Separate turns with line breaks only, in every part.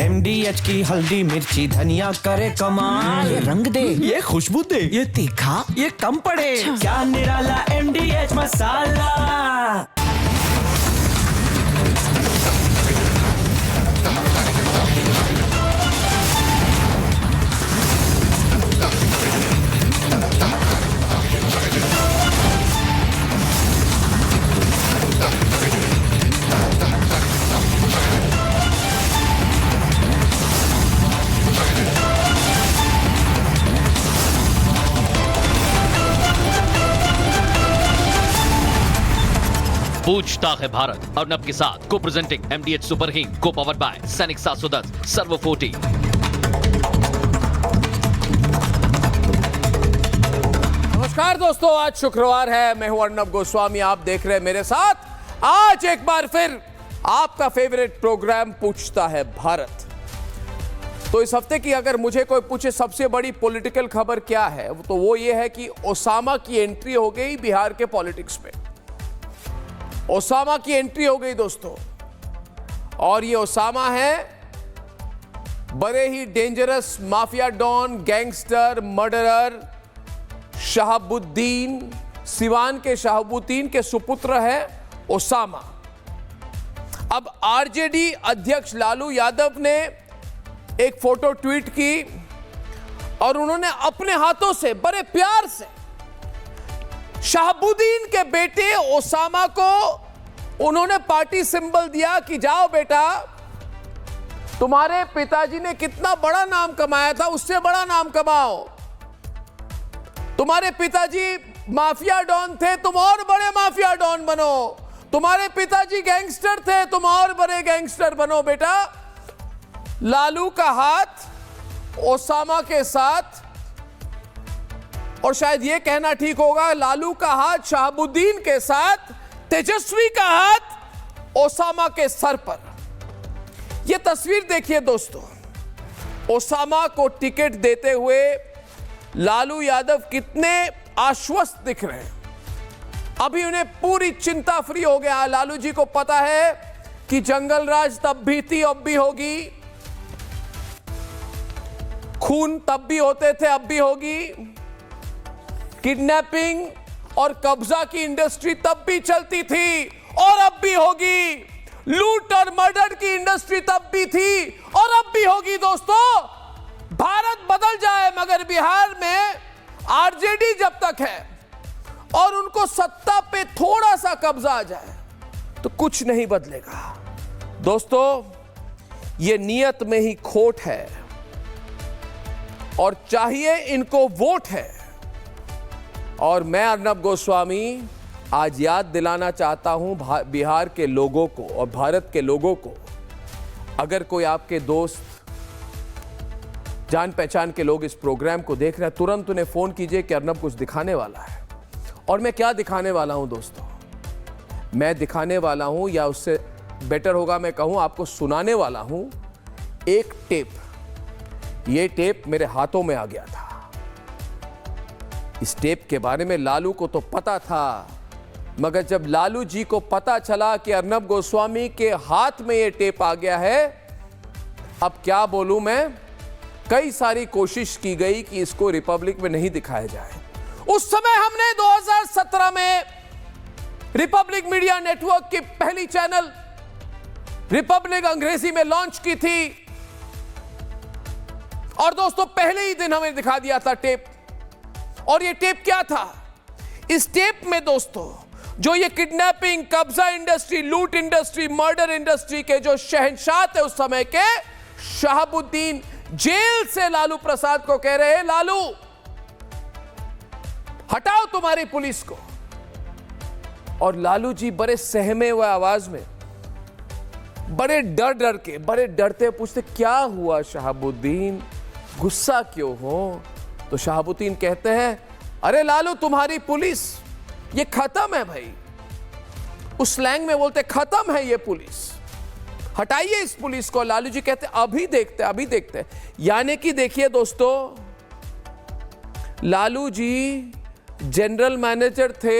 MDH की हल्दी मिर्ची धनिया करे कमाल।
ये रंग दे,
ये खुशबू दे,
ये तीखा,
ये कम पड़े।
अच्छा।
क्या निराला MDH मसाला।
पूछता है भारत अर्नब के साथ को प्रेजेंटिंग MDH सुपर हींग को पावर्ड बाय सैनिक 710 सर्वो 40।
नमस्कार दोस्तों, आज शुक्रवार है। मैं हूं अर्नब गोस्वामी, आप देख रहे हैं मेरे साथ आज एक बार फिर आपका फेवरेट प्रोग्राम पूछता है भारत। तो इस हफ्ते की अगर मुझे कोई पूछे सबसे बड़ी पॉलिटिकल खबर क्या है, तो वो ये है कि ओसामा की एंट्री हो गई बिहार के पॉलिटिक्स में। ओसामा की एंट्री हो गई दोस्तों, और ये ओसामा है बड़े ही dangerous mafia don, gangster, murderer Shahabuddin, Siwan के शहाबुद्दीन के सुपुत्र है ओसामा। अब आरजेडी अध्यक्ष लालू यादव ने एक फोटो ट्वीट की और उन्होंने अपने हाथों से बड़े प्यार से शहाबुद्दीन के बेटे ओसामा को उन्होंने पार्टी सिंबल दिया कि जाओ बेटा, तुम्हारे पिताजी ने कितना बड़ा नाम कमाया था, उससे बड़ा नाम कमाओ। तुम्हारे पिताजी माफिया डॉन थे, तुम और बड़े माफिया डॉन बनो। तुम्हारे पिताजी गैंगस्टर थे, तुम और बड़े गैंगस्टर बनो बेटा। लालू का हाथ ओसामा के साथ, और शायद यह कहना ठीक होगा, लालू का हाथ शहाबुद्दीन के साथ, तेजस्वी का हाथ ओसामा के सर पर। यह तस्वीर देखिए दोस्तों, ओसामा को टिकट देते हुए लालू यादव कितने आश्वस्त दिख रहे हैं। अभी उन्हें पूरी चिंता फ्री हो गया। लालू जी को पता है कि जंगल राज तब भी थी, अब भी होगी। खून तब भी होते थे, अब भी होगी। किडनैपिंग और कब्जा की इंडस्ट्री तब भी चलती थी और अब भी होगी। लूट और मर्डर की इंडस्ट्री तब भी थी और अब भी होगी दोस्तों। भारत बदल जाए मगर बिहार में आरजेडी जब तक है और उनको सत्ता पे थोड़ा सा कब्जा आ जाए तो कुछ नहीं बदलेगा दोस्तों। ये नियत में ही खोट है और चाहिए इनको वोट है। और मैं अर्नब गोस्वामी आज याद दिलाना चाहता हूं बिहार के लोगों को और भारत के लोगों को, अगर कोई आपके दोस्त, जान पहचान के लोग इस प्रोग्राम को देख रहे हैं, तुरंत उन्हें फोन कीजिए कि अर्नब कुछ दिखाने वाला है। और मैं क्या दिखाने वाला हूं दोस्तों? मैं दिखाने वाला हूं, या उससे बेटर होगा मैं कहूं आपको सुनाने वाला हूं, एक टेप। ये टेप मेरे हाथों में आ गया था। इस टेप के बारे में लालू को तो पता था, मगर जब लालू जी को पता चला कि अर्नब गोस्वामी के हाथ में ये टेप आ गया है, अब क्या बोलूं मैं, कई सारी कोशिश की गई कि इसको रिपब्लिक में नहीं दिखाया जाए। उस समय हमने 2017 में रिपब्लिक मीडिया नेटवर्क की पहली चैनल रिपब्लिक अंग्रेजी में लॉन्च की थी और दोस्तों पहले ही दिन हमें दिखा दिया था टेप। और ये टेप क्या था? इस टेप में दोस्तों जो ये किडनैपिंग, कब्जा इंडस्ट्री, लूट इंडस्ट्री, मर्डर इंडस्ट्री के जो शहंशाह थे उस समय के, शहाबुद्दीन जेल से लालू प्रसाद को कह रहे हैं, लालू हटाओ तुम्हारी पुलिस को। और लालू जी बड़े सहमे हुए आवाज में, बड़े डर के, बड़े डरते पूछते, क्या हुआ शहाबुद्दीन, गुस्सा क्यों हो? तो शहाबुद्दीन कहते हैं, अरे लालू तुम्हारी पुलिस ये खत्म है भाई। उस स्लैंग में बोलते खत्म है ये पुलिस, हटाइए इस पुलिस को। लालू जी कहते अभी देखते, अभी देखते। यानी कि देखिए दोस्तों, लालू जी जनरल मैनेजर थे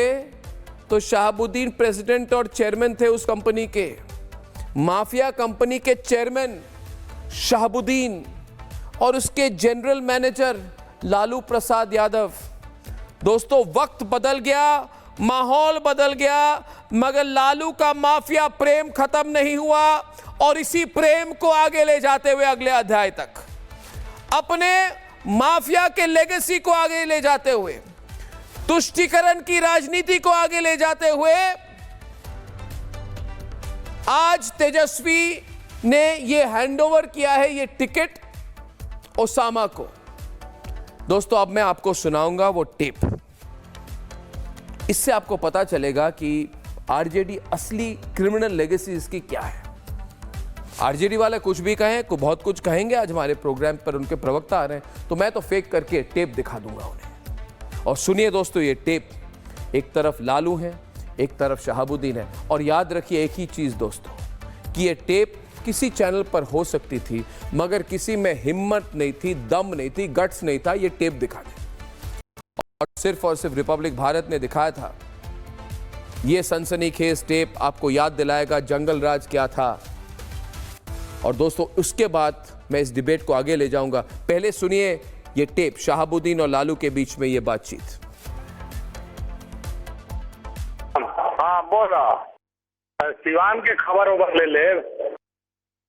तो शहाबुद्दीन प्रेसिडेंट और चेयरमैन थे उस कंपनी के। माफिया कंपनी के चेयरमैन शहाबुद्दीन और उसके जनरल मैनेजर लालू प्रसाद यादव। दोस्तों, वक्त बदल गया, माहौल बदल गया, मगर लालू का माफिया प्रेम खत्म नहीं हुआ और इसी प्रेम को आगे ले जाते हुए अगले अध्याय तक, अपने माफिया के लेगेसी को आगे ले जाते हुए, तुष्टीकरण की राजनीति को आगे ले जाते हुए, आज तेजस्वी ने यह हैंडओवर किया है ये टिकट ओसामा को। दोस्तों, अब मैं आपको सुनाऊंगा वो टेप। इससे आपको पता चलेगा कि आरजेडी असली क्रिमिनल लेगेसी इसकी क्या है। आरजेडी वाले कुछ भी कहें, को बहुत कुछ कहेंगे, आज हमारे प्रोग्राम पर उनके प्रवक्ता आ रहे हैं, तो मैं तो फेक करके टेप दिखा दूंगा उन्हें। और सुनिए दोस्तों, ये टेप, एक तरफ लालू है, एक तरफ शहाबुद्दीन है। और याद रखिए एक ही चीज दोस्तों, कि ये टेप किसी चैनल पर हो सकती थी, मगर किसी में हिम्मत नहीं थी, दम नहीं थी, गट्स नहीं था ये टेप दिखा दे। और सिर्फ रिपब्लिक भारत ने दिखाया था। ये सनसनीखेज टेप आपको याद दिलाएगा जंगल राज क्या था। और दोस्तों, उसके बाद मैं इस डिबेट को आगे ले जाऊंगा। पहले सुनिए ये टेप, शहाबुद्दीन और लालू के बीच में ये बातचीत।
हाँ बोला, सिवान के खबर ओवर ले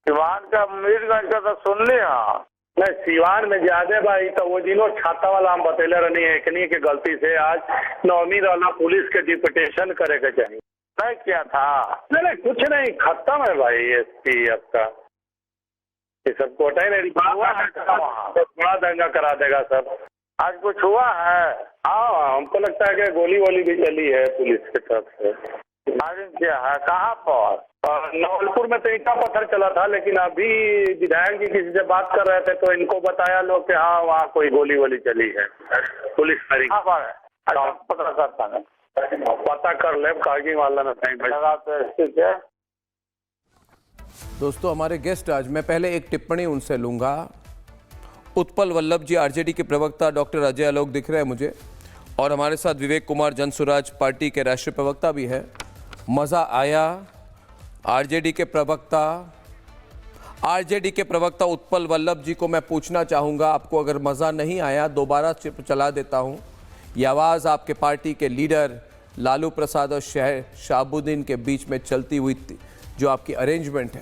सिवान का मीरगंज का तो सुन लिया। नहीं, सिवान में ज्यादा भाई तो वो जिनो छाता वाला हम बतेले रहनी है एकनी के गलती से आज नौमी वाला पुलिस के डिप्यूटेशन करे के चाहिए नहीं किया था। नहीं कुछ नहीं, खत्म है भाई एसपी आपका, ये सब कोटा ही नहीं बड़ा दंगा करा देगा सब। आज कुछ हुआ है? हाँ, हमको लगता है कि गोली वोली भी चली है पुलिस की तरफ से। फायरिंग किया है कहाँ पर? नवलपुर में तो ईटा पत्थर चला था, लेकिन अभी विधायक जी किसी से बात कर रहे थे तो इनको बताया लोग कि हाँ वहाँ कोई गोली वोली चली है, पुलिस फायरिंग। पता करता है, पता कर ले, कारगिल वाला में ठीक है।
दोस्तों, हमारे गेस्ट आज, मैं पहले एक टिप्पणी उनसे लूंगा। उत्पल वल्लभ जी, आरजेडी के प्रवक्ता, डॉक्टर अजय आलोक दिख रहे हैं मुझे, और हमारे साथ विवेक कुमार जनसुराज पार्टी के राष्ट्रीय प्रवक्ता भी है। मज़ा आया। आरजेडी के प्रवक्ता उत्पल वल्लभ जी को मैं पूछना चाहूँगा, आपको अगर मज़ा नहीं आया दोबारा चला देता हूँ। ये आवाज़ आपके पार्टी के लीडर लालू प्रसाद और शहाबुद्दीन के बीच में चलती हुई जो आपकी अरेंजमेंट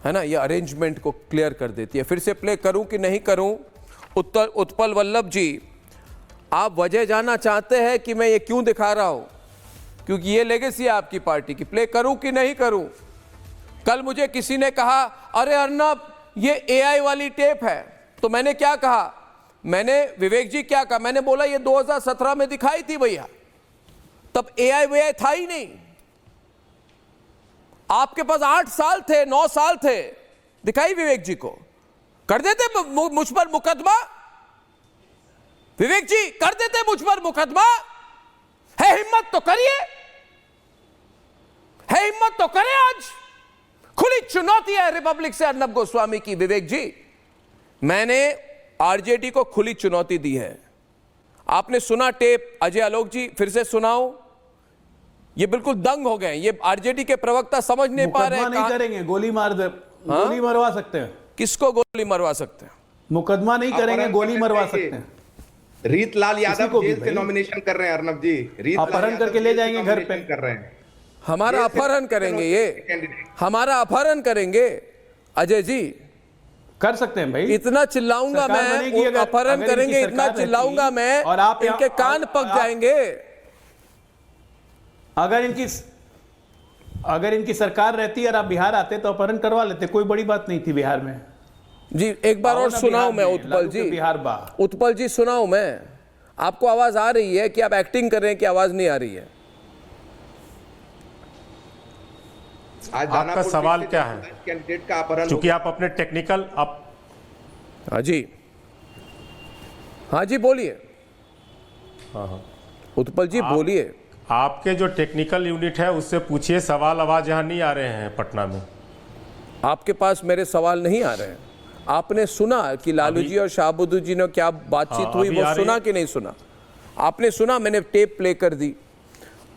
है ना, ये अरेंजमेंट को क्लियर कर देती है। फिर से प्ले करूं कि नहीं करूं? उत्पल वल्लभ जी, आप वजह जानना चाहते हैं कि मैं ये क्यों दिखा रहा हूं, क्योंकि ये लेगेसी है आपकी पार्टी की। प्ले करूं कि नहीं करूं? कल मुझे किसी ने कहा, अरे अर्नब ये एआई वाली टेप है, तो मैंने क्या कहा? मैंने, विवेक जी क्या कहा? मैंने बोला ये 2017 में दिखाई थी भैया, तब एआई वेआई था ही नहीं। आपके पास 8 साल थे, 9 साल थे, दिखाई विवेक जी को, कर देते मुझ पर मुकदमा। विवेक जी कर देते मुझ पर मुकदमा। है हिम्मत तो करिए, है हिम्मत तो करें। आज खुली चुनौती है रिपब्लिक से अर्नब गोस्वामी की। विवेक जी, मैंने आरजेडी को खुली चुनौती दी है। आपने सुना टेप? अजय आलोक जी फिर से सुनाओ। ये बिल्कुल दंग हो गए, ये आरजेडी के प्रवक्ता समझ नहीं पा रहे हैं।
नहीं करेंगे, गोली मार दे, गोली मरवा सकते हैं।
किसको गोली मरवा सकते हैं?
मुकदमा नहीं करेंगे, गोली मरवा सकते हैं।
रीत लाल यादव जेल से नॉमिनेशन कर रहे हैं अर्नब जी,
अपहरण करके ले जाएंगे घर पे,
कर रहे हैं।
हमारा अपहरण करेंगे, ये हमारा अपहरण करेंगे। अजय जी
कर सकते हैं भाई,
इतना चिल्लाऊंगा मैं, अपहरण करेंगे, इतना चिल्लाऊंगा मैं और आप इनके कान पक जाएंगे।
अगर इनकी सरकार रहती और आप बिहार आते तो अपहरण करवा लेते, कोई बड़ी बात नहीं थी बिहार में।
जी एक बार और सुनाऊं मैं उत्पल जी, उत्पल जी सुनाऊं मैं। आपको आवाज आ रही है कि आप एक्टिंग कर रहे हैं कि आवाज नहीं आ रही है?
आपका सवाल क्या है?
कैंडिडेट का अपहरण,
क्योंकि आप अपने टेक्निकल
हाँ जी, हाँ जी बोलिए।
हाँ
उत्पल जी बोलिए।
आपके जो टेक्निकल यूनिट है उससे पूछिए, सवाल आवाज यहाँ नहीं आ रहे हैं पटना में।
आपके पास मेरे सवाल नहीं आ रहे हैं? आपने सुना कि लालू जी और शहाबुद्दीन जी ने क्या बातचीत हुई, वो सुना कि नहीं सुना? आपने सुना? मैंने टेप प्ले कर दी।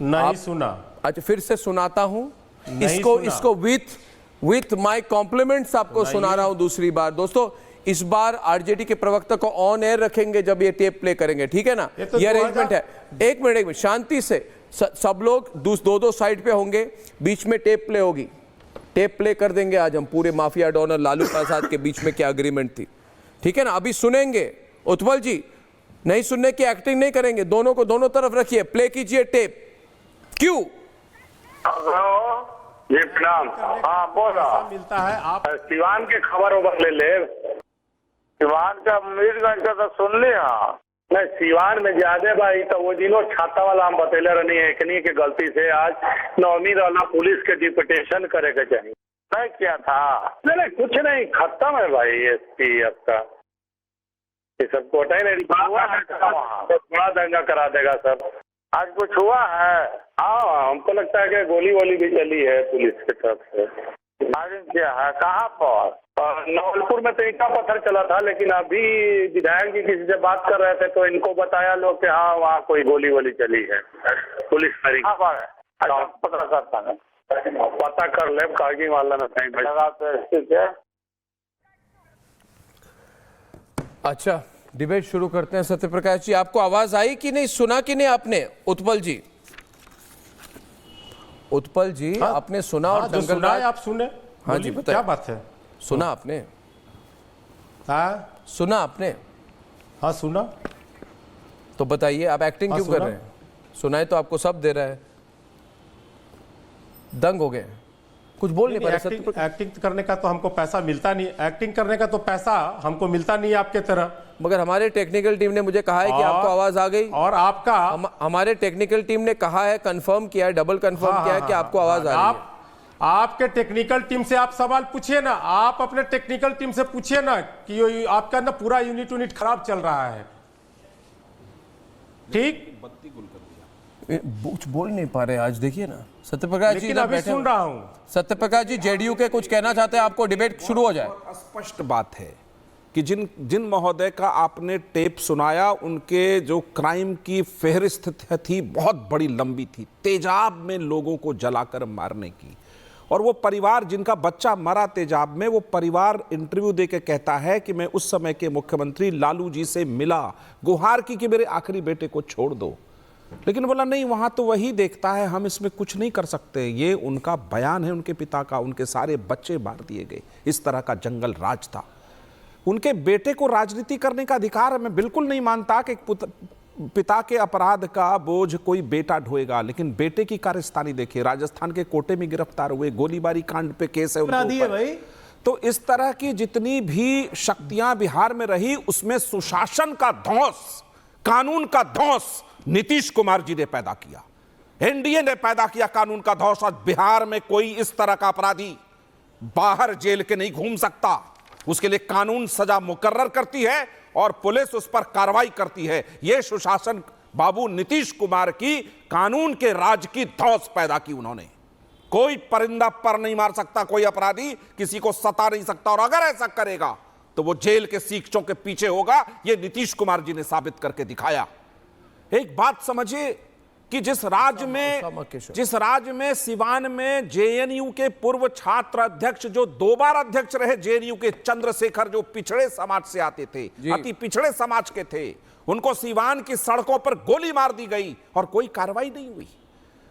नहीं सुना।
अच्छा फिर से सुनाता हूं इसको, इसको विथ माय कॉम्प्लीमेंट्स आपको सुना रहा हूं दूसरी बार। दोस्तों, इस बार आरजेडी के प्रवक्ता को ऑन एयर रखेंगे जब ये टेप प्ले करेंगे, ठीक है ना? ये अरेंजमेंट है। एक मिनट शांति से, सब लोग दो साइड पे होंगे, बीच में टेप प्ले होगी। टेप प्ले कर देंगे आज हम पूरे माफिया डॉन और लालू प्रसाद के बीच में क्या एग्रीमेंट थी, ठीक है ना? अभी सुनेंगे। उत्पल जी, नहीं सुनने की एक्टिंग नहीं करेंगे, दोनों को दोनों तरफ रखिए, प्ले कीजिए टेप। क्यों?
जी प्रणाम। हाँ बोला
मिलता है आप
सिवान के खबर उबर ले सिवान का मीरगंज का तो सुन लिया। नहीं, सिवान में ज्यादा भाई तो वो दिनों छाता वाला हम बतेले रहनी है एकनी के गलती से आज नौमी वाला पुलिस के डिप्यूटेशन करे के चाहिए। नहीं क्या था? नहीं कुछ नहीं, खत्म है भाई एसपी आपका। ये सब कोटा ही नहीं बड़ा दंगा करा देगा सर। आज कुछ हुआ है? हाँ, हमको लगता है कि गोली वोली भी चली है पुलिस की तरफ से। आगे क्या है? कहाँ पर? नवलपुर में तो ईटा पत्थर चला था, लेकिन अभी विधायक जी किसी से बात कर रहे थे तो इनको बताया लोग कि हाँ वहाँ कोई गोली वोली चली है पुलिस पर। पता करता है, पता कर ले कारगिल वाला में कहीं।
अच्छा, डिबेट शुरू करते हैं। सत्यप्रकाश जी, आपको आवाज आई कि नहीं, सुना कि नहीं आपने? उत्पल जी, उत्पल जी,
हाँ,
आपने सुना? और
जो सुना है आप सुने।
हाँ जी, बताइए।
क्या बात है?
सुना आपने?
हाँ
सुना आपने?
हाँ सुना।
तो बताइए, आप एक्टिंग
हाँ,
क्यों कर रहे हैं? सुनाए तो आपको सब दे रहा है, दंग हो गए, कुछ बोल नहीं पा रहे।
एक्टिंग करने का तो हमको पैसा मिलता नहीं, एक्टिंग करने का तो पैसा हमको मिलता नहीं आपके तरह।
मगर हमारे टेक्निकल टीम ने मुझे कहा है कि आपको आवाज आ गई,
और आपका
हमारे टेक्निकल टीम ने कहा है, कंफर्म किया है, डबल कंफर्म किया है कि आपको आवाज आ रही है।
आपके टेक्निकल टीम से आप सवाल पूछिए ना, आप अपने टेक्निकल टीम से पूछिए ना कि आपका ना पूरा यूनिट खराब चल रहा है। ठीक,
कुछ बोल नहीं पा रहे आज, देखिए ना। सत्यप्रकाश जी,
अभी सुन रहा हूं।
सत्यप्रकाश जी, जेडीयू के कुछ कहना चाहते हैं, आपको डिबेट शुरू हो जाए।
स्पष्ट बात है कि जिन महोदय का आपने टेप सुनाया, उनके जो क्राइम की फेहरिस्त थी बहुत बड़ी लंबी थी, तेजाब में लोगों को जलाकर मारने की। और वो परिवार जिनका बच्चा मरा तेजाब में, वो परिवार इंटरव्यू देके कहता है कि मैं उस समय के मुख्यमंत्री लालू जी से मिला, गुहार की कि मेरे आखिरी बेटे को छोड़ दो, लेकिन बोला नहीं, वहां तो वही देखता है, हम इसमें कुछ नहीं कर सकते। ये उनका बयान है उनके पिता का। उनके सारे बच्चे मार दिए गए, इस तरह का जंगल राज था। उनके बेटे को राजनीति करने का अधिकार है। मैं बिल्कुल नहीं मानता कि पिता के अपराध का बोझ कोई बेटा ढोएगा, लेकिन बेटे की कारस्तानी देखिए। राजस्थान के कोटे में गिरफ्तार हुए, गोलीबारी कांड पे केस है उनके ऊपर।
भाई
तो इस तरह की जितनी भी शक्तियां बिहार में रही, उसमें सुशासन का ध्वंस, कानून का ध्वंस नीतीश कुमार जी ने पैदा किया, एनडीए ने पैदा किया कानून का ध्वंस। आज बिहार में कोई इस तरह का अपराधी बाहर जेल के नहीं घूम सकता। उसके लिए कानून सजा मुकर्रर करती है और पुलिस उस पर कार्रवाई करती है। यह सुशासन बाबू नीतीश कुमार की कानून के राज की ध्वंस पैदा की उन्होंने। कोई परिंदा पर नहीं मार सकता, कोई अपराधी किसी को सता नहीं सकता, और अगर ऐसा करेगा तो वो जेल के सीखचों के पीछे होगा। यह नीतीश कुमार जी ने साबित करके दिखाया। एक बात समझिए कि जिस राज्य में सिवान में जेएनयू के पूर्व छात्र अध्यक्ष, जो 2 बार अध्यक्ष रहे जेएनयू के, चंद्रशेखर, जो पिछड़े समाज से आते थे, अति पिछड़े समाज के थे, उनको सिवान की सड़कों पर गोली मार दी गई और कोई कार्रवाई नहीं हुई।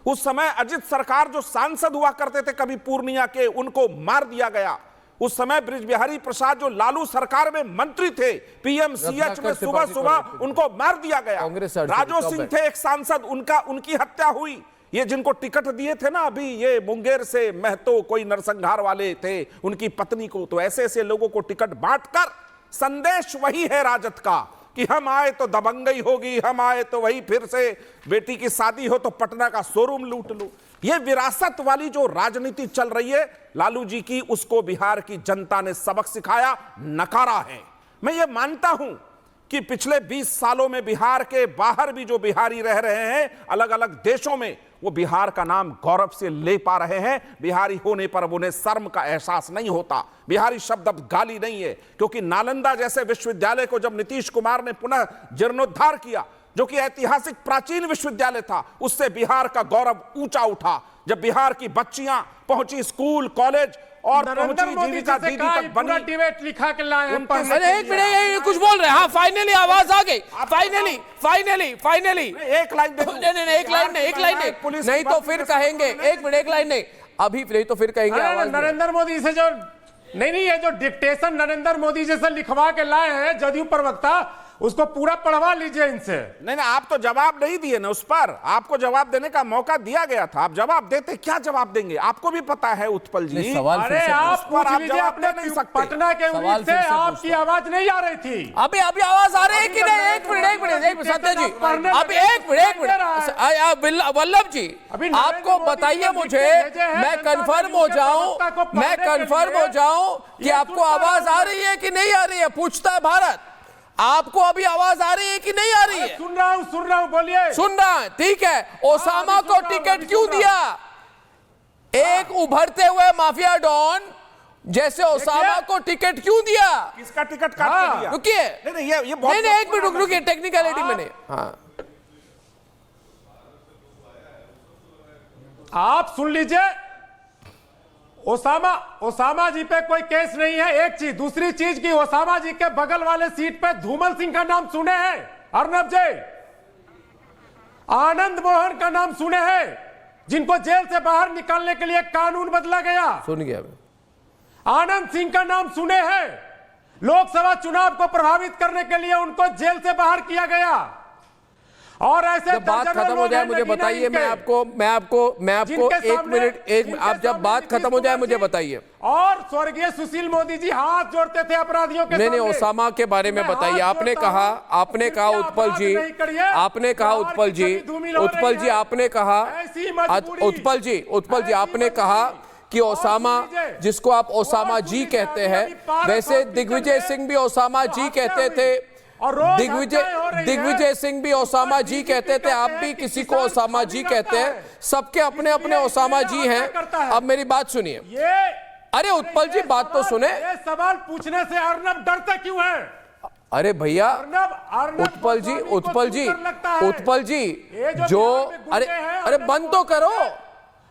उस समय अजित सरकार जो सांसद हुआ करते थे कभी पूर्णिया के, उनको मार दिया गया। उस समय बृज बिहारी प्रसाद जो लालू सरकार में मंत्री थे, पीएमसीएच में सुबह सुबह उनको मार दिया गया। राजो सिंह थे एक सांसद, उनकी हत्या हुई। ये जिनको टिकट दिए थे ना अभी, ये मुंगेर से महतो कोई नरसंहार वाले थे, उनकी पत्नी को, तो ऐसे ऐसे लोगों को टिकट बांटकर संदेश वही है राजद का कि हम आए तो दबंगई होगी, हम आए तो वही फिर से बेटी की शादी हो तो पटना का शोरूम लूट लो। ये विरासत वाली जो राजनीति चल रही है लालू जी की, उसको बिहार की जनता ने सबक सिखाया, नकारा है। मैं ये मानता हूं कि पिछले 20 सालों में बिहार के बाहर भी जो बिहारी रह रहे हैं अलग अलग देशों में, वो बिहार का नाम गौरव से ले पा रहे हैं। बिहारी होने पर उन्हें शर्म का एहसास नहीं होता। बिहारी शब्द अब गाली नहीं है, क्योंकि नालंदा जैसे विश्वविद्यालय को जब नीतीश कुमार ने पुनः जीर्णोद्धार किया, जो कि ऐतिहासिक प्राचीन विश्वविद्यालय था, उससे बिहार का गौरव ऊंचा उठा। जब बिहार की बच्चियां पहुंची स्कूल कॉलेज और
नरेंद्र
पहुंची
मोदी
जीविका
जी से
दीदी
कहा
तक
पूरा
बनी।
डिबेट लिखा के लाए हैं।
अरे एक मिनट, ये कुछ बोल रहे हैं। हाँ, फाइनली आवाज आ गई। फाइनली
एक लाइन दे दूं।
नहीं, एक लाइन नहीं तो फिर कहेंगे। एक मिनट, एक लाइन नहीं, अभी नहीं तो फिर कहेंगे आवाज नहीं।
नरेंद्र मोदी से जो नहीं, ये जो डिक्टेशन नरेंद्र मोदी जैसे लिखवा के लाए हैं जदयू प्रवक्ता, उसको पूरा पढ़वा लीजिए इनसे।
नहीं, आप तो जवाब नहीं दिए ना उस पर। आपको जवाब देने का मौका दिया गया था, आप जवाब देते। क्या जवाब देंगे? आपको भी पता है उत्पल जी।
सवाल
अरे आप पूछ
आप
लीजिए
जवाब
अपने
दे नहीं सकते।
पटना के यूनिट से आपकी आवाज नहीं आ रही थी।
अभी आवाज आ रही है कि नहीं? एक मिनट सत्य जी, अभी एक मिनट वल्लभ जी, आपको बताइए मुझे, मैं कंफर्म हो जाऊं कि आपको आवाज आ रही है कि नहीं आ रही है। पूछता है भारत, आपको अभी आवाज आ रही है कि नहीं आ रही है?
सुन रहा हूं, बोलिए।
सुन रहा है, ठीक है। ओसामा को टिकट क्यों दिया? एक उभरते हुए माफिया डॉन जैसे ओसामा को टिकट क्यों दिया?
किसका टिकट काट के दिया?
रुकिए,
नहीं, ये बहुत
नहीं, एक मिनट रुकिए, टेक्निकलिटी मैंने। हाँ,
आप सुन लीजिए, ओसामा जी पे कोई केस नहीं है, एक चीज। दूसरी चीज की ओसामा जी के बगल वाले सीट पे धूमल सिंह का नाम सुने हैं अर्नब जी? आनंद मोहन का नाम सुने हैं, जिनको जेल से बाहर निकालने के लिए कानून बदला गया?
सुन गया।
आनंद सिंह का नाम सुने हैं, लोकसभा चुनाव को प्रभावित करने के लिए उनको जेल से बाहर किया गया। और ऐसे
जब बात खत्म हो जाए मुझे बताइए, मैं आपको एक मिनट, आप जब बात खत्म हो जाए मुझे बताइए।
और स्वर्गीय सुशील मोदी जी हाथ जोड़ते थे अपराधियों के
नहीं, ओसामा के बारे में बताइए। आपने कहा उत्पल जी, आपने कहा कि ओसामा, जिसको आप ओसामा जी कहते हैं, वैसे दिग्विजय सिंह भी ओसामा जी कहते थे। दिग्विजय सिंह भी ओसामा जी कहते थे, आप भी किसी को ओसामा जी कहते हैं। सबके अपने अपने ओसामा जी हैं। अब मेरी बात सुनिए। अरे उत्पल जी, बात तो सुने।
ये सवाल पूछने से अर्नब डरता क्यों है?
अरे भैया, उत्पल जी जो, अरे बंद तो करो।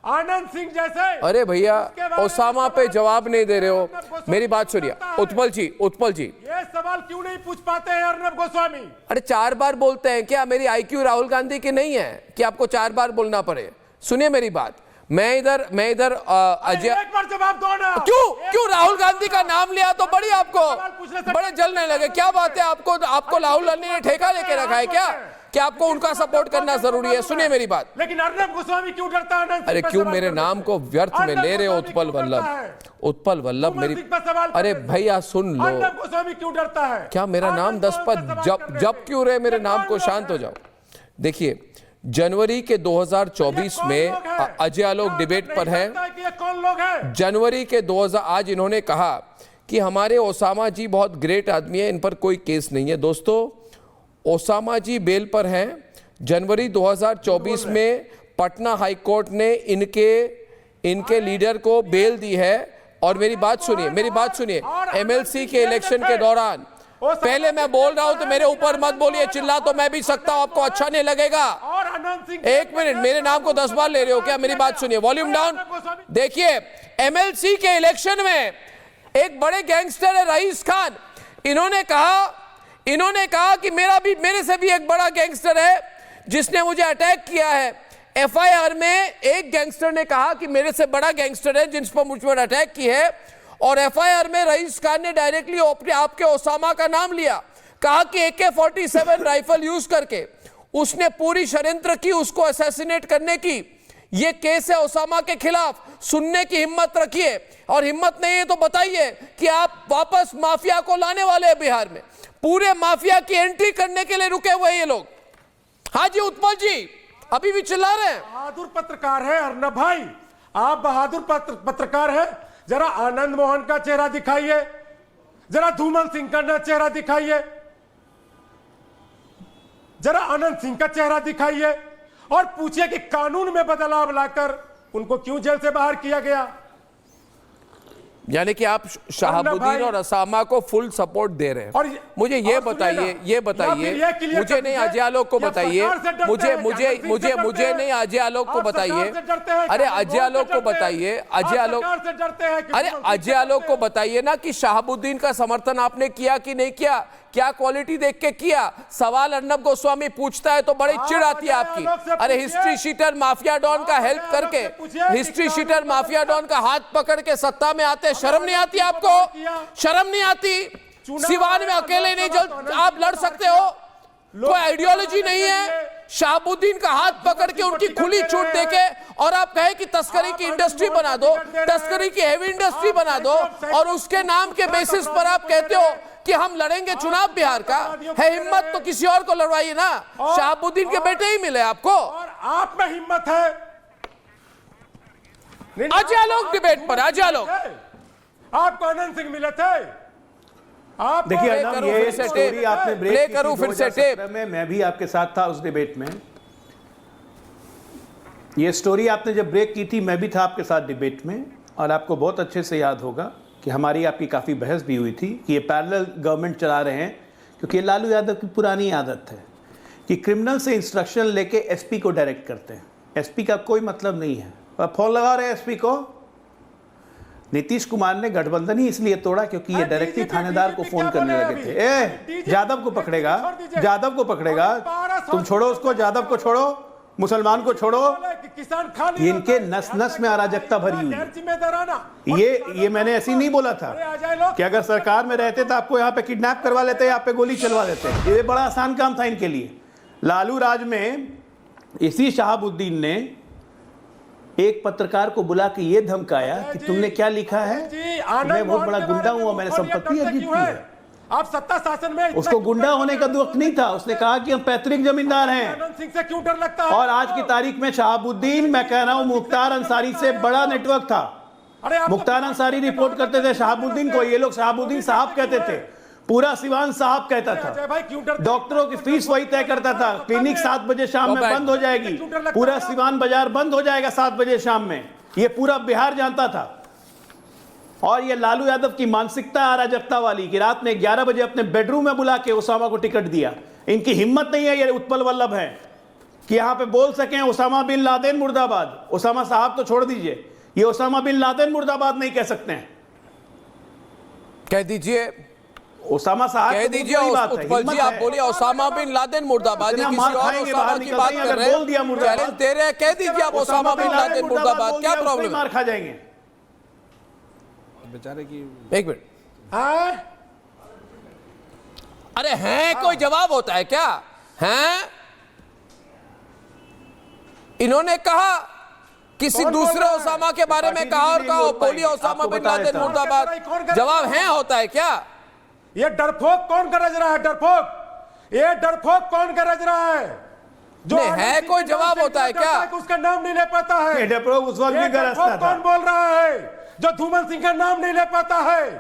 आनंद सिंह जैसे,
अरे भैया, ओसामा पे जवाब नहीं दे रहे हो। मेरी बात सुनिए उत्पल जी,
ये सवाल क्यों नहीं पूछ पाते हैं अर्नब गोस्वामी?
अरे 4 बार बोलते हैं क्या? मेरी IQ राहुल गांधी की नहीं है कि आपको 4 बार बोलना पड़े। सुनिए मेरी बात, मैं इधर अजय,
एक बार जवाब दो ना।
क्यों राहुल गांधी का नाम लिया तो बड़े जलने लगे? क्या बात है? आपको राहुल गांधी ने ठेका लेके रखा है क्या आपको उनका सपोर्ट करना जरूरी है? सुनिए मेरी बात।
लेकिन अर्नब गोस्वामी क्यों डरता है?
अरे क्यों मेरे नाम को व्यर्थ में ले रहे हो उत्पल वल्लभ? मेरी, अरे भैया सुन लो।
अर्नब गोस्वामी क्यों डरता है?
क्या मेरा नाम 10 पर जब क्यों रहे मेरे नाम को? शांत हो जाओ। देखिए, जनवरी के 2024 में अजय आलोक डिबेट पर है।
कौन लोग हैं?
जनवरी के 2000, आज इन्होंने कहा कि हमारे ओसामा जी बहुत ग्रेट आदमी है, इन पर कोई केस नहीं है। दोस्तों, ओसामा जी बेल पर हैं। जनवरी 2024 में पटना हाई कोर्ट ने इनके लीडर को बेल दी है। और मेरी बात सुनिए, MLC के इलेक्शन के दौरान, पहले मैं बोल रहा हूं तो मेरे ऊपर मत बोलिए, चिल्ला तो मैं भी सकता हूं, आपको अच्छा नहीं लगेगा। एक मिनट, मेरे नाम को 10 बार ले रहे हो क्या? मेरी बात सुनिए, वॉल्यूम डाउन। देखिए, MLC के इलेक्शन में एक बड़े गैंगस्टर है रईस खान। इन्होंने कहा कि मेरे से भी एक बड़ा गैंगस्टर है जिसने मुझे अटैक किया है। FIR में एक गैंगस्टर ने कहा कि मेरे से बड़ा गैंगस्टर है जिस पर मुझ पर अटैक की है। और FIR में रईस खान ने डायरेक्टली अपने आपके ओसामा का नाम लिया, कहा कि AK-47 राइफल यूज करके उसने पूरी षड्यंत्र की उसको असैसिनेट करने की। ये केस है ओसामा के खिलाफ। सुनने की हिम्मत रखिए, और हिम्मत नहीं है तो बताइए कि आप वापस माफिया को लाने वाले हैं बिहार में। पूरे माफिया की एंट्री करने के लिए रुके हुए ये लोग। हाँ जी उत्पल जी, अभी भी चिल्ला रहे हैं।
बहादुर पत्रकार है अर्नब भाई, आप बहादुर पत्रकार है। जरा आनंद मोहन का चेहरा दिखाइए, जरा धूमल सिंह का चेहरा दिखाइए, जरा आनंद सिंह का चेहरा दिखाइए, और पूछिए कि कानून में बदलाव लाकर उनको क्यों जेल से बाहर किया गया।
यानी कि आप शहाबुद्दीन और असामा को फुल सपोर्ट दे रहे हैं। मुझे ये बताइए, मुझे नहीं अजय आलोक को बताइए, मुझे नहीं अजय आलोक को बताइए, अरे अजय आलोक को बताइए, अजय आलोक को बताइए ना कि शहाबुद्दीन का समर्थन आपने किया कि नहीं किया, क्या क्वालिटी देख के किया। सवाल अर्नब गोस्वामी पूछता है तो बड़ी चिढ़ आती है आपकी। अरे हिस्ट्री शीटर माफिया डॉन का हेल्प करके, हिस्ट्री शीटर माफिया डॉन का हाथ पकड़ के सत्ता में आते, शर्म नहीं आती आपको? शर्म नहीं आती? सिवान में अकेले नहीं आप लड़ सकते हो? कोई आइडियोलॉजी नहीं है? शहाबुद्दीन का हाथ पकड़ के उनकी खुली छूट देके और आप कहे कि तस्करी की इंडस्ट्री बना दो, तस्करी की हेवी इंडस्ट्री बना दो, और उसके नाम के बेसिस पर आप कहते हो कि हम लड़ेंगे चुनाव बिहार का। है हिम्मत तो किसी और को लड़वाइए ना, शहाबुद्दीन के बेटे ही मिले आपको।
और आप में हिम्मत है?
अजय आलोक डिबेट पर, अजय आलोक
आपको आनंद सिंह मिले थे। आप
देखिए अर्नब, ये स्टोरी आपने ब्रेक
प्ले
की
करूं
थी
फिर से
2017
टेप
में, मैं भी आपके साथ था उस डिबेट में। ये स्टोरी आपने जब ब्रेक की थी, मैं भी था आपके साथ डिबेट में, और आपको बहुत अच्छे से याद होगा कि हमारी आपकी काफ़ी बहस भी हुई थी कि ये पैरेलल गवर्नमेंट चला रहे हैं, क्योंकि ये लालू यादव की पुरानी आदत है कि क्रिमिनल से इंस्ट्रक्शन लेके एसपी को डायरेक्ट करते हैं। एसपी का कोई मतलब नहीं है, और फोन लगा रहे हैं एसपी को। नीतीश कुमार ने गठबंधन ही इसलिए तोड़ा क्योंकि ये डायरेक्टली थानेदार को फोन करने लगे थे। ए जादव को पकड़ेगा, जादव को पकड़ेगा, तुम छोड़ो उसको, जादव को छोड़ो, मुसलमान को छोड़ो। ये इनके नस नस में अराजकता भरी हुई। ये मैंने ऐसी नहीं बोला था कि अगर सरकार में रहते तो आपको यहाँ पे किडनैप करवा लेते, यहाँ पे गोली चलवा देते। ये बड़ा आसान काम था इनके लिए। लालू राज में इसी शहाबुद्दीन ने एक पत्रकार को बुला के ये धमकाया कि तुमने क्या लिखा है, मैं बहुत बड़ा गुंडा हूं, मैंने संपत्ति अर्जित की है।
आप सत्ता शासन में
उसको गुंडा होने का दुख नहीं था, उसने कहा कि हम पैतृक जमींदार हैं।
आनंद सिंह से क्यों डर लगता है?
और आज की तारीख में शहाबुद्दीन, मैं कह रहा हूं, मुख्तार अंसारी से बड़ा नेटवर्क था। मुख्तार अंसारी रिपोर्ट करते थे शहाबुद्दीन को, ये लोग शहाबुद्दीन साहब कहते थे, पूरा सिवान साहब कहता था। डॉक्टरों की फीस वही तय करता था, क्लिनिक 7 बजे शाम में बंद हो जाएगी, पूरा सिवान बाजार बंद हो जाएगा 7 बजे शाम में, ये पूरा बिहार जानता था। और ये लालू यादव की मानसिकता अराजकता वाली कि रात में 11 बजे अपने बेडरूम में बुला के ओसामा को टिकट दिया। इनकी हिम्मत नहीं है, ये उत्पल वल्लभ है कि यहां पे बोल सकें ओसामा बिन लादेन मुर्दाबाद। ओसामा साहब तो छोड़ दीजिए, ये ओसामा बिन लादेन मुर्दाबाद नहीं कह सकते हैं।
कह दीजिए
ओसामा साहब
कह दीजिए उत्पल जी, आप बोलिए ओसामा बिन लादेन मुर्दाबाद, किसी और ओसामा की बात कर रहे हैं, चैलेंज दे रहे हैं, कह दीजिए आप ओसामा बिन लादेन मुर्दाबाद, क्या प्रॉब्लम है?
मार खा जाएंगे
बेचारे की। एक मिनट, अरे हैं कोई जवाब होता है क्या? हैं इन्होंने कहा किसी दूसरे ओसामा के बारे में कहा और कहा बोलिए ओसामा बिन लादेन मुर्दाबाद, जवाब है होता है क्या?
ये डरपोक कौन गरज रहा है? डरपोक, ये डरपोक कौन गरज रहा है? जो
है कोई जवाब होता है क्या?
उसका नाम नहीं ले पाता है।
डरपोक उस वक्त भी गरजता था।
कौन बोल रहा है जो धूमन सिंह का नाम नहीं ले पाता है?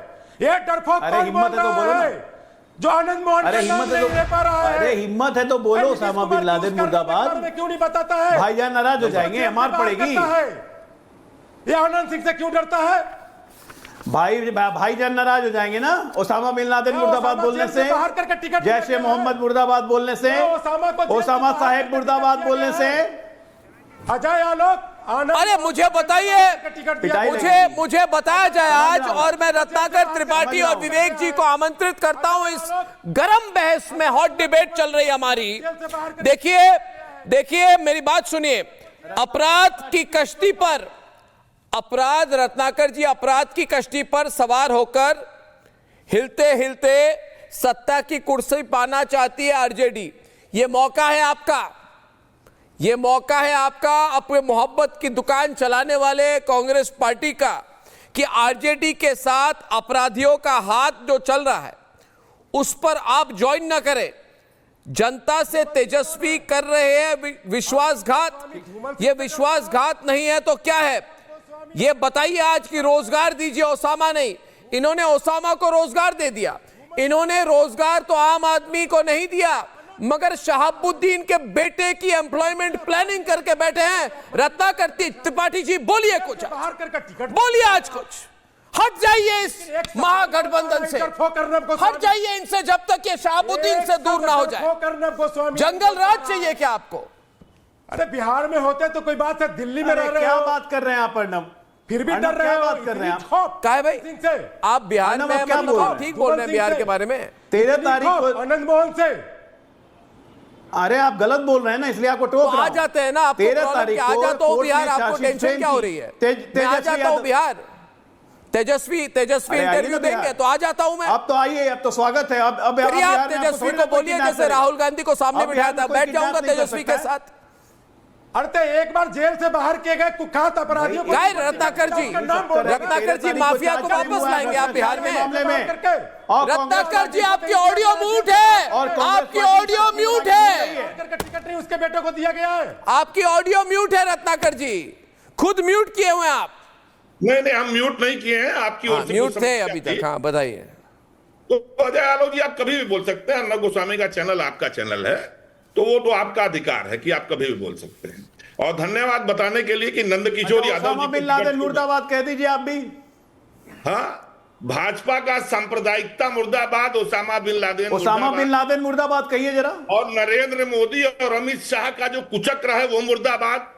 ये डरपोक कौन बोल रहा है जो आनंद मोहन का नाम नहीं ले पा रहा है?
अरे हिम्मत है तो बोलो ओसामा बिन लादेन मुर्दाबाद।
क्यों नहीं बताता है?
भाईजान नाराज हो जाएंगे, मार पड़ेगी।
ये आनंद सिंह से क्यों डरता है?
भाईजान नाराज हो जाएंगे ना ओसामा बिन लादेन मुर्दाबाद बोलने से, जैश ए मोहम्मद मुर्दाबाद बोलने से, ओसामा साहेब मुर्दाबाद बोलने से।
अजय आलोक,
अरे मुझे बताइए, मुझे बताया जाए आज, और मैं रत्नाकर त्रिपाठी और विवेक जी को आमंत्रित करता हूं इस गर्म बहस में। हॉट डिबेट चल रही है हमारी। देखिए मेरी बात सुनिए। अपराध की कश्ती पर, रत्नाकर जी अपराध की कश्ती पर सवार होकर हिलते हिलते सत्ता की कुर्सी पाना चाहती है आरजेडी। ये मौका है आपका, ये मौका है आपका अपने मोहब्बत की दुकान चलाने वाले कांग्रेस पार्टी का, कि आरजेडी के साथ अपराधियों का हाथ जो चल रहा है उस पर आप ज्वाइन ना करें। जनता से तेजस्वी कर रहे हैं विश्वासघात। ये विश्वासघात नहीं है तो क्या है? ये बताइए आज की रोजगार दीजिए। ओसामा नहीं, इन्होंने ओसामा को रोजगार दे दिया। इन्होंने रोजगार तो आम आदमी को नहीं दिया, मगर शहाबुद्दीन के बेटे की एम्प्लॉयमेंट प्लानिंग करके बैठे हैं। रत्नाकर त्रिपाठी जी बोलिए कुछ, बोलिए आज कुछ। हट जाइए इस महागठबंधन से, हट जाइए इनसे जब तक ये शहाबुद्दीन से दूर ना हो जाए। जंगल राज चाहिए क्या आपको?
अरे बिहार में होते तो कोई बात है, दिल्ली में रह रहे
क्या
हो,
बात कर रहे हैं आप अर्नब?
फिर भी डर रहे हो।
बात कर रहे हैं आप?
क्या है भाई, आप बिहार में
क्या
मतलब
बोल रहे
आप ठीक बोल रहे हैं बिहार के बारे में।
13 तारीख को
आनंद मोहन से
अरे आप गलत बोल रहे हैं ना, इसलिए आपको टोक रहा हूं।
आ जाते हैं ना, आपको
13 तारीख
आ
को
जाता हूं
कोर्ट
बिहार,
ने
आपको
चार्जशीट
टेंशन
फ्रेम
क्या हो
की।
रही है? मैं आ जाता हूं बिहार, तेजस्वी
अरे आइए
इंटरव्यू
ना
देंगे
बिहार।
तो आ जाता हूं मैं।
अब तो आइए, अब तो स्वागत है। अब
फिर आप
बिहार में आपको
तेजस्वी
थोड़ी
को
ना कोई
बोलिए
किडनैप
जैसे
करेगा।
राहुल गांधी को सामने
अब बिहार
बिठाया था,
में कोई
बैठ जाऊंगा
किडनैप नहीं कर
तेजस्वी के
सकता है।
साथ।
अरे एक बार जेल से बाहर किए गए कुख्यात अपराधियों को
गाय रत्नाकर जी माफिया को वापस लाएंगे आप बिहार में? रत्नाकर जी आपकी ऑडियो म्यूट है, आपकी ऑडियो म्यूट है,
टिकट नहीं उसके बेटे को दिया गया है।
आपकी ऑडियो म्यूट है रत्नाकर जी, खुद म्यूट किए हुए आप।
नहीं हम म्यूट नहीं किए हैं, आपकी ओर से
म्यूट
कुछ
थे
समस्या
अभी
थी।
तक। हाँ बताइए।
तो अजय यादव जी आप कभी भी बोल सकते हैं, अर्नब गोस्वामी का चैनल आपका चैनल है, तो वो तो आपका अधिकार है कि आप कभी भी बोल सकते हैं। और धन्यवाद बताने के लिए कि Nandkishore Yadav
Osama bin Laden मुर्दाबाद कह दीजिए आप भी।
हाँ, भाजपा का सांप्रदायिकता मुर्दाबाद, Osama bin Laden
Osama bin
मुर्दाबाद,
लादेन मुर्दाबाद कहिए जरा।
और नरेंद्र मोदी और अमित शाह का जो कुचक्र है वो मुर्दाबाद,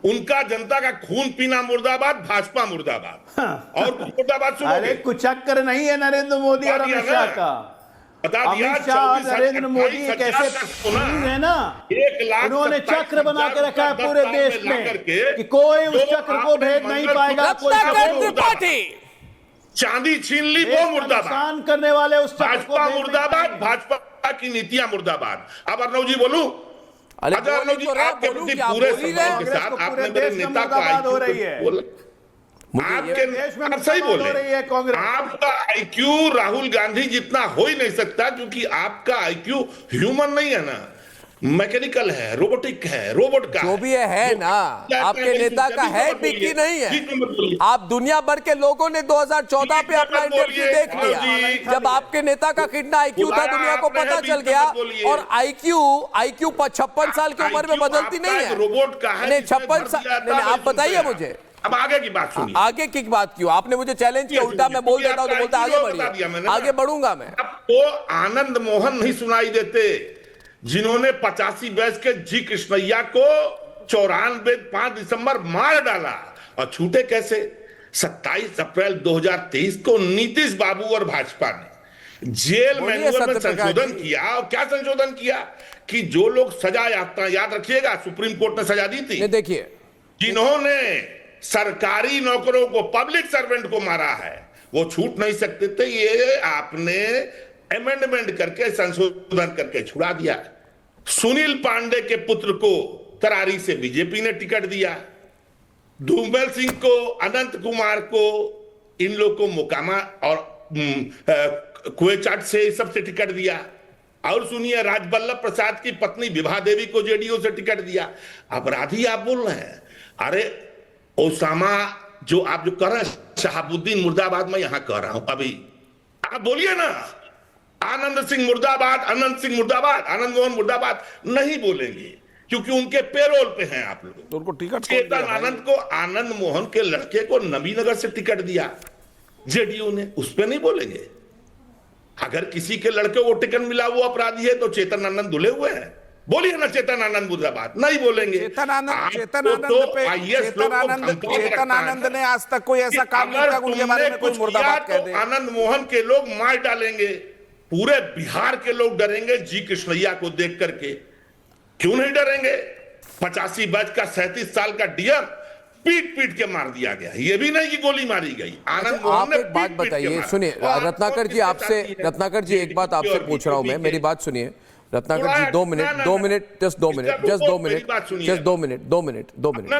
उनका जनता का खून पीना मुर्दाबाद, भाजपा मुर्दाबाद। और कुछ मुर्दाबाद
अरे
सुनोगे?
कुचक्कर नहीं है नरेंद्र मोदी और अमित शाह का।
बता दिया,
अमित शाह और
24
नरेंद्र मोदी एक
28
ऐसे
हजार सुना।
है ना,
1,27,000
उन्होंने चक्र बना के रखा है पूरे देश
ला
में
करके
कि कोई उस
जो
चक्र को
आपने
भेद नहीं
मंगलसूत्र
पाएगा। कोई
रत्नाकर त्रिपाठी
चांदी छीन ली,
देश
वो
का
मुर्दाबाद।
नुकसान करने वाले उस चक्र को
भाजपा
भेद नहीं
मुर्दाबाद,
पाएंगे।
भाजपा की नीतियां मुर्दाबाद। अब अर्नब जी बोलूं?
अरे
अजय अर्नब जी,
बोल तो रहा,
आपके
बोलूं
प्रति
क्या,
पूरे
बोल ही
सम्मान
रहे।
के साथ
कांग्रेस को
आपने
पूरे
मेरे
देश में
नेता का
मुर्दाबाद हो
IQ
रही है।
बोला। आपके
देश में
आप सही
मुर्दाबाद
बोले,
हो रही है कांग्रेस।
आपका IQ राहुल गांधी जितना हो ही नहीं सकता, क्योंकि आपका IQ ह्यूमन नहीं है ना, मैकेनिकल है, रोबोटिक है, रोबोट का
जो भी है ना, आपके नेता का है बिकी नहीं है। आप दुनिया भर के लोगों ने 2014 पे अपना इंटरव्यू देख लिया, जब आपके नेता का कितना IQ था दुनिया को पता चल गया। और IQ 56 साल की उम्र में बदलती नहीं है,
रोबोट का है,
56 साल। आप बताइए मुझे,
अब आगे की बात सुनिए।
आगे की बात क्यों? आपने मुझे चैलेंज किया, उल्टा मैं बोल देता हूं तो बोलता आगे बढ़िए, आगे बढ़ूंगा मैं।
आपको आनंद मोहन नहीं सुनाई देते, जिन्होंने 85 बैच के जी कृष्णैया को 94 5 दिसंबर मार डाला, और छूटे कैसे? 27 अप्रैल 2023 को नीतीश बाबू और भाजपा ने जेल मैनुअल में संशोधन किया। और क्या संशोधन किया कि जो लोग सजा याद रखिएगा, सुप्रीम कोर्ट ने सजा दी थी,
देखिए,
जिन्होंने सरकारी नौकरों को, पब्लिक सर्वेंट को मारा है, वो छूट नहीं सकते थे। ये आपने अमेंडमेंट करके, संशोधन करके छुड़ा दिया। सुनील पांडे के पुत्र को तरारी से बीजेपी ने टिकट दिया, धूमल सिंह को, अनंत कुमार को, इन लोग को मोकामा और कुएचाट से सबसे टिकट दिया। और सुनिए, राजबल्लभ प्रसाद की पत्नी विभा देवी को जेडीयू से टिकट दिया। अपराधी आप बोल रहे हैं? अरे ओसामा जो आप जो कर रहे हैं, शहाबुद्दीन मुर्दाबाद, मैं यहां कह रहा हूं अभी, आप बोलिए ना, आनंद सिंह मुर्दाबाद, अनंत सिंह मुर्दाबाद, आनंद मोहन मुर्दाबाद नहीं बोलेंगे, क्योंकि उनके पेरोल पे हैं आप लोग।
तो उनको टिकट
चेतन आनंद को, आनंद मोहन के लड़के को नबीनगर से टिकट दिया जेडीयू ने, उस पर नहीं बोलेंगे। अगर किसी के लड़के को टिकट मिला वो अपराधी है, तो चेतन आनंद धुले हुए हैं, बोलिए ना चेतन आनंद मुर्दाबाद, नहीं बोलेंगे।
चेतन आनंद ने आज तक कोई ऐसा काम नहीं किया उनके बारे में कोई मुर्दाबाद कह दे।
आनंद मोहन के लोग मार डालेंगे, पूरे बिहार के लोग डरेंगे जी कृष्णैया को देख करके। क्यों नहीं डरेंगे? 85 बैच का 37 साल का डीएम पीट पीट के मार दिया गया, ये भी नहीं कि गोली मारी गई। आनंद मोहन
आप
ने
एक बात बताइए, सुनिए रत्नाकर जी, आपसे रत्नाकर जी एक बात आपसे पूछ रहा हूं मैं, मेरी बात सुनिए रत्नाकर जी। 2 minute, just 2 minute, just 2 minute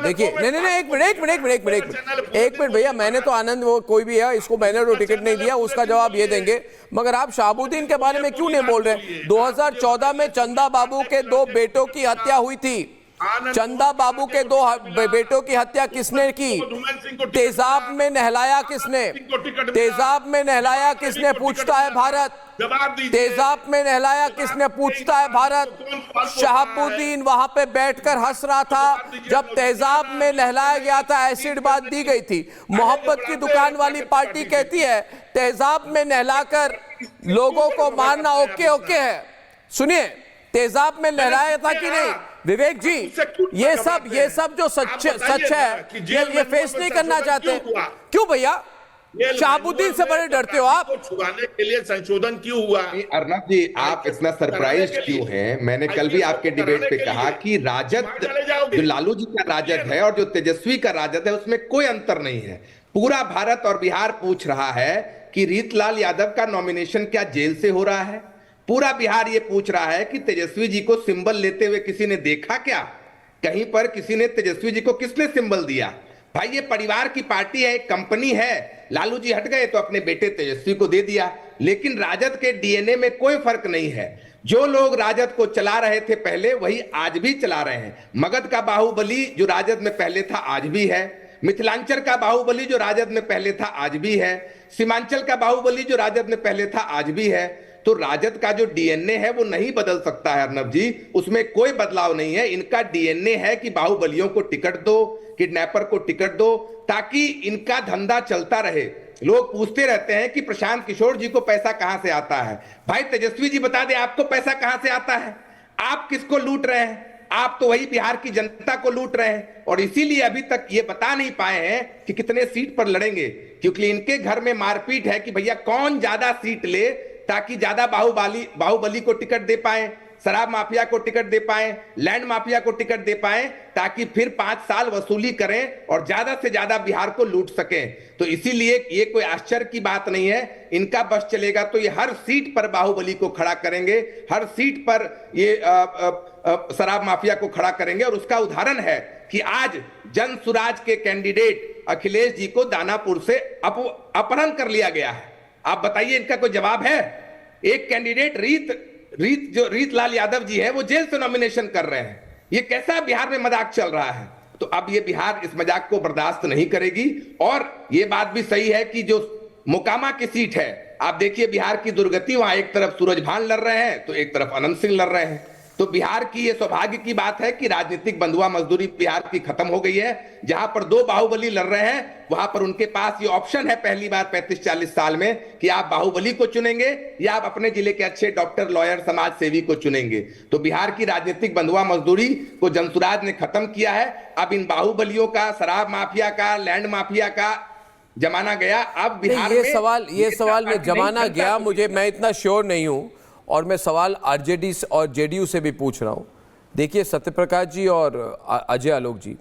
देखिए। नहीं, एक मिनट भैया, मैंने तो आनंद, वो कोई भी है, इसको मैंने तो टिकट नहीं दिया, उसका जवाब ये देंगे। मगर आप शहाबुद्दीन के बारे में क्यों नहीं बोल रहे? 2014 में चंदा बाबू के 2 बेटों की हत्या हुई थी, चंदा बाबू के 2 बेटों की हत्या किसने की? तेजाब में नहलाया किसने? तेजाब में नहलाया किसने पूछता है भारत। तेजाब में नहलाया किसने पूछता है भारत। शहाबुद्दीन वहां पे बैठकर हंस रहा था जब तेजाब में नहलाया गया था, एसिड बात दी गई थी। मोहब्बत की दुकान वाली पार्टी कहती है तेजाब में नहलाकर लोगों को मारना ओके ओके है। सुनिए, तेजाब में नहलाया था कि नहीं? विवेक जी, ये सब जो सच है ये फेस नहीं करना चाहते। क्यों भैया? शहाबुद्दीन से बड़े डरते हो आप?
छुड़ाने के लिए संशोधन क्यों हुआ?
अर्नब जी, आप इतना सरप्राइज क्यों हैं? मैंने कल भी आपके डिबेट पे कहा कि राजद, जो लालू जी का राजद है और जो तेजस्वी का राजद है, उसमें कोई अंतर नहीं है। पूरा भारत और बिहार पूछ रहा है कि रीतलाल यादव का नॉमिनेशन क्या जेल से हो रहा है। पूरा बिहार ये पूछ रहा है कि तेजस्वी जी को सिंबल लेते हुए किसी ने देखा क्या? कहीं पर किसी ने तेजस्वी जी को किसने सिंबल दिया? भाई ये परिवार की पार्टी है, एक कंपनी है। लालू जी हट गए तो अपने बेटे तेजस्वी को दे दिया, लेकिन राजद के डीएनए में कोई फर्क नहीं है। जो लोग राजद को चला रहे थे पहले, वही आज भी चला रहे हैं। मगध का बाहुबली जो राजद में पहले था आज भी है। मिथिलांचल का बाहुबली जो राजद में पहले था आज भी है। सीमांचल का बाहुबली जो राजद में पहले था आज भी है। तो राजद का जो डीएनए है वो नहीं बदल सकता है अर्नब जी, उसमें कोई बदलाव नहीं है। इनका डीएनए है कि बाहुबलियों को टिकट दो, किडनैपर को टिकट दो, ताकि इनका धंधा चलता रहे। लोग पूछते रहते हैं कि प्रशांत किशोर जी को पैसा कहां से आता है। भाई तेजस्वी जी बता दे, आपको पैसा कहां से आता है? आप किसको लूट रहे हैं? आप तो वही बिहार की जनता को लूट रहे हैं, और इसीलिए अभी तक ये बता नहीं पाए हैं कि कितने सीट पर लड़ेंगे, क्योंकि इनके घर में मारपीट है कि भैया कौन ज्यादा सीट ले, ताकि ज्यादा बाहुबली को टिकट दे पाए, शराब माफिया को टिकट दे पाए, लैंड माफिया को टिकट दे पाए, ताकि फिर 5 साल वसूली करें और ज्यादा से ज्यादा बिहार को लूट सकें। तो इसीलिए ये कोई आश्चर्य की बात नहीं है। इनका बस चलेगा तो ये हर सीट पर बाहुबली को खड़ा करेंगे, हर सीट पर ये शराब माफिया को खड़ा करेंगे। और उसका उदाहरण है कि आज जन सुराज के कैंडिडेट अखिलेश जी को दानापुर से अपहरण कर लिया गया है। आप बताइए, इनका कोई जवाब है? एक कैंडिडेट रीतलाल यादव जी है, वो जेल से नॉमिनेशन कर रहे हैं। ये कैसा बिहार में मजाक चल रहा है? तो अब ये बिहार इस मजाक को बर्दाश्त नहीं करेगी। और ये बात भी सही है कि जो मोकामा की सीट है, आप देखिए बिहार की दुर्गति, वहां एक तरफ सूरज भान लड़ रहे हैं तो एक तरफ अनंत सिंह लड़ रहे हैं। तो बिहार की ये सौभाग्य की बात है कि राजनीतिक बंधुआ मजदूरी बिहार की खत्म हो गई है। जहां पर 2 बाहुबली लड़ रहे हैं, वहां पर उनके पास ये ऑप्शन है पहली बार 35-40 साल में कि आप बाहुबली को चुनेंगे या आप अपने जिले के अच्छे डॉक्टर, लॉयर, समाज सेवी को चुनेंगे। तो बिहार की राजनीतिक बंधुआ मजदूरी को जनसुराज ने खत्म किया है। अब इन बाहुबलियों का, शराब माफिया का, लैंड माफिया का जमाना गया। अब बिहार
ये सवाल में जमाना गया, मैं इतना श्योर नहीं हूं। और मैं सवाल आरजेडी और जेडीयू से भी पूछ रहा हूं। देखिए सत्यप्रकाश जी और अजय आलोक जी,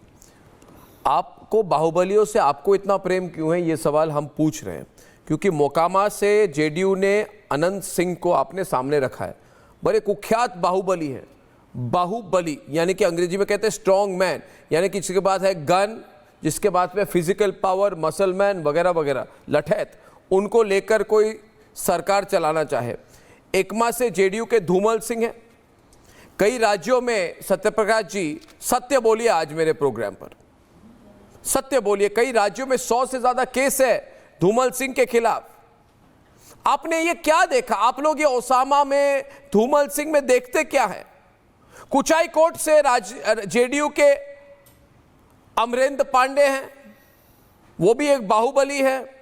आपको बाहुबलियों से आपको इतना प्रेम क्यों है, ये सवाल हम पूछ रहे हैं। क्योंकि मोकामा से जेडीयू ने अनंत सिंह को आपने सामने रखा है, बड़े कुख्यात बाहुबली हैं। बाहुबली यानी कि अंग्रेजी में कहते हैं स्ट्रॉन्ग मैन, यानी कि जिसके बाद है गन, जिसके बाद में फिजिकल पावर, मसल मैन वगैरह वगैरह, लठैत, उनको लेकर कोई सरकार चलाना चाहे। एकमा से जेडीयू के धूमल सिंह हैं। कई राज्यों में, सत्यप्रकाश जी सत्य बोलिए आज मेरे प्रोग्राम पर, सत्य बोलिए, कई राज्यों में 100 से ज्यादा केस है धूमल सिंह के खिलाफ। आपने ये क्या देखा? आप लोग ये ओसामा में, धूमल सिंह में देखते क्या है? कुचाई कोट से जेडीयू के अमरेंद्र पांडे हैं, वो भी एक बाहुबली है।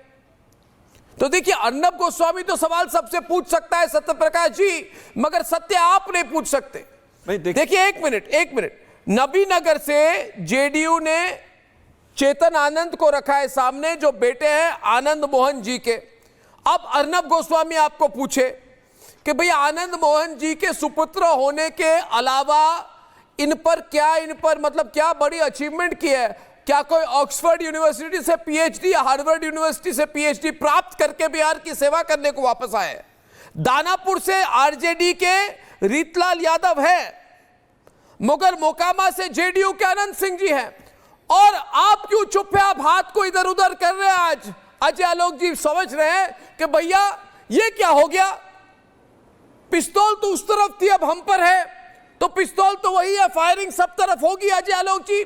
तो देखिए, अर्नब गोस्वामी तो सवाल सबसे पूछ सकता है सत्यप्रकाश जी, मगर सत्य आप नहीं पूछ सकते। देखिए एक मिनट, नबीनगर से जेडीयू ने चेतन आनंद को रखा है सामने, जो बेटे हैं आनंद मोहन जी के। अब अर्नब गोस्वामी आपको पूछे कि भैया आनंद मोहन जी के सुपुत्र होने के अलावा इन पर मतलब क्या बड़ी अचीवमेंट की है? क्या कोई ऑक्सफोर्ड यूनिवर्सिटी से पीएचडी या हार्वर्ड यूनिवर्सिटी से पीएचडी प्राप्त करके बिहार की सेवा करने को वापस आए? दानापुर से आरजेडी के रीतलाल यादव है, मगर मोकामा से जेडीयू के अनंत सिंह जी हैं। और आप क्यों चुप है? आप हाथ को इधर उधर कर रहे हैं। आज अजय आलोक जी समझ रहे हैं कि भैया ये क्या हो गया, पिस्तौल तो उस तरफ थी, अब हम पर है। तो पिस्तौल तो वही है, फायरिंग सब तरफ होगी। अजय आलोक जी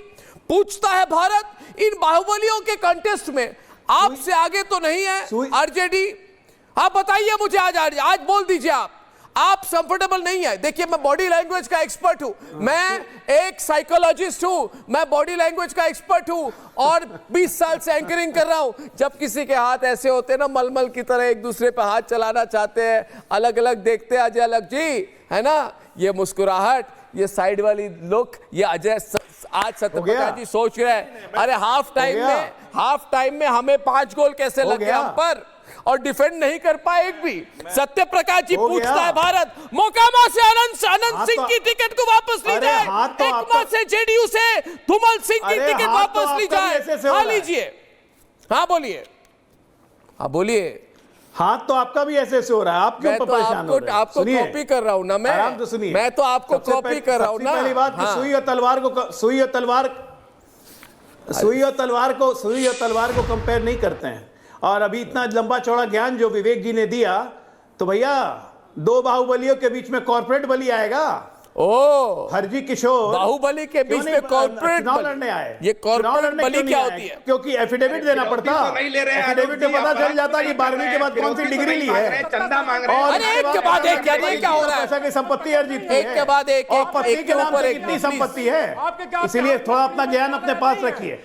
पूछता है, भारत इन बाहुबलियों के कंटेस्ट में आपसे आगे तो नहीं है आरजेडी? आप बताइए मुझे, आज बोल दीजिए आप कंफर्टेबल नहीं है। देखिए मैं बॉडी लैंग्वेज का एक्सपर्ट हूं, मैं एक साइकोलॉजिस्ट हूं, मैं बॉडी लैंग्वेज का एक्सपर्ट हूं और 20 साल से एंकरिंग कर रहा हूं। जब किसी के हाथ ऐसे होते हैं ना, मलमल की तरह एक दूसरे पे हाथ चलाना चाहते हैं, अलग अलग देखते हैं अजय आलोक जी, है ना, ये मुस्कुराहट, ये साइड वाली लुक, ये अजय आज सत्यप्रकाश जी सोच रहे हैं अरे हाफ टाइम में हमें 5 गोल कैसे लग गए हम पर, और डिफेंड नहीं कर पाए एक भी। सत्यप्रकाश जी पूछता है, भारत मोकामा से अनंत सिंह की टिकट को वापस ली जाए, एकमा से जेडीयू से धूमल सिंह की टिकट वापस ली जाए, हाँ लीजिए, हाँ बोलिए, हाँ बोलिए।
हाथ तो आपका भी ऐसे हो रहा है, आप क्यों परेशान हो रहे हैं?
आपको कॉपी कर रहा हूं ना मैं,
आराम से सुनिए।
मैं तो आपको कॉपी कर रहा हूं ना।
पहली बात, हाँ। सुई और तलवार को कंपेयर नहीं करते हैं। और अभी इतना लंबा चौड़ा ज्ञान जो विवेक जी ने दिया, तो भैया 2 बाहुबलियों के बीच में कॉर्पोरेट बली आएगा।
ओ
हरजी किशोर
बाहुबली के बीच में कॉर्पोरेट
चुनाव लड़ने आए।
ये कॉर्पोरेट बली क्या होती है?
क्योंकि एफिडेविट देना पड़ता, एफिडेविट में पता चल जाता कि 12वीं के बाद कौन सी डिग्री ली है,
चंदा मांग रहे हैं।
और एक के बाद एक क्या हो रहा है,
पैसा की संपत्ति अर्जित की है,
एक के बाद एक
पति के नाम पर कितनी संपत्ति है। इसीलिए थोड़ा अपना ज्ञान अपने पास रखिए,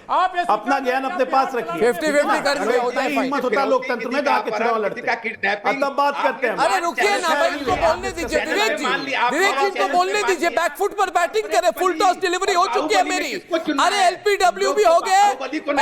अपना ज्ञान अपने पास रखिए।
50-50 कर होता है,
हिम्मत होता है लोकतंत्र में जाके चुनाव लड़ते हैं, तब बात करते हैं।
अरे रुकिए ना भाई, इनको बोलने दीजिए, विवेक जी को बोलने दीजिए। बैकफुट पर बैटिंग करे, फुल टॉस डिलीवरी हो चुकी है मेरी, अरे एलपीडब्ल्यू भी हो गए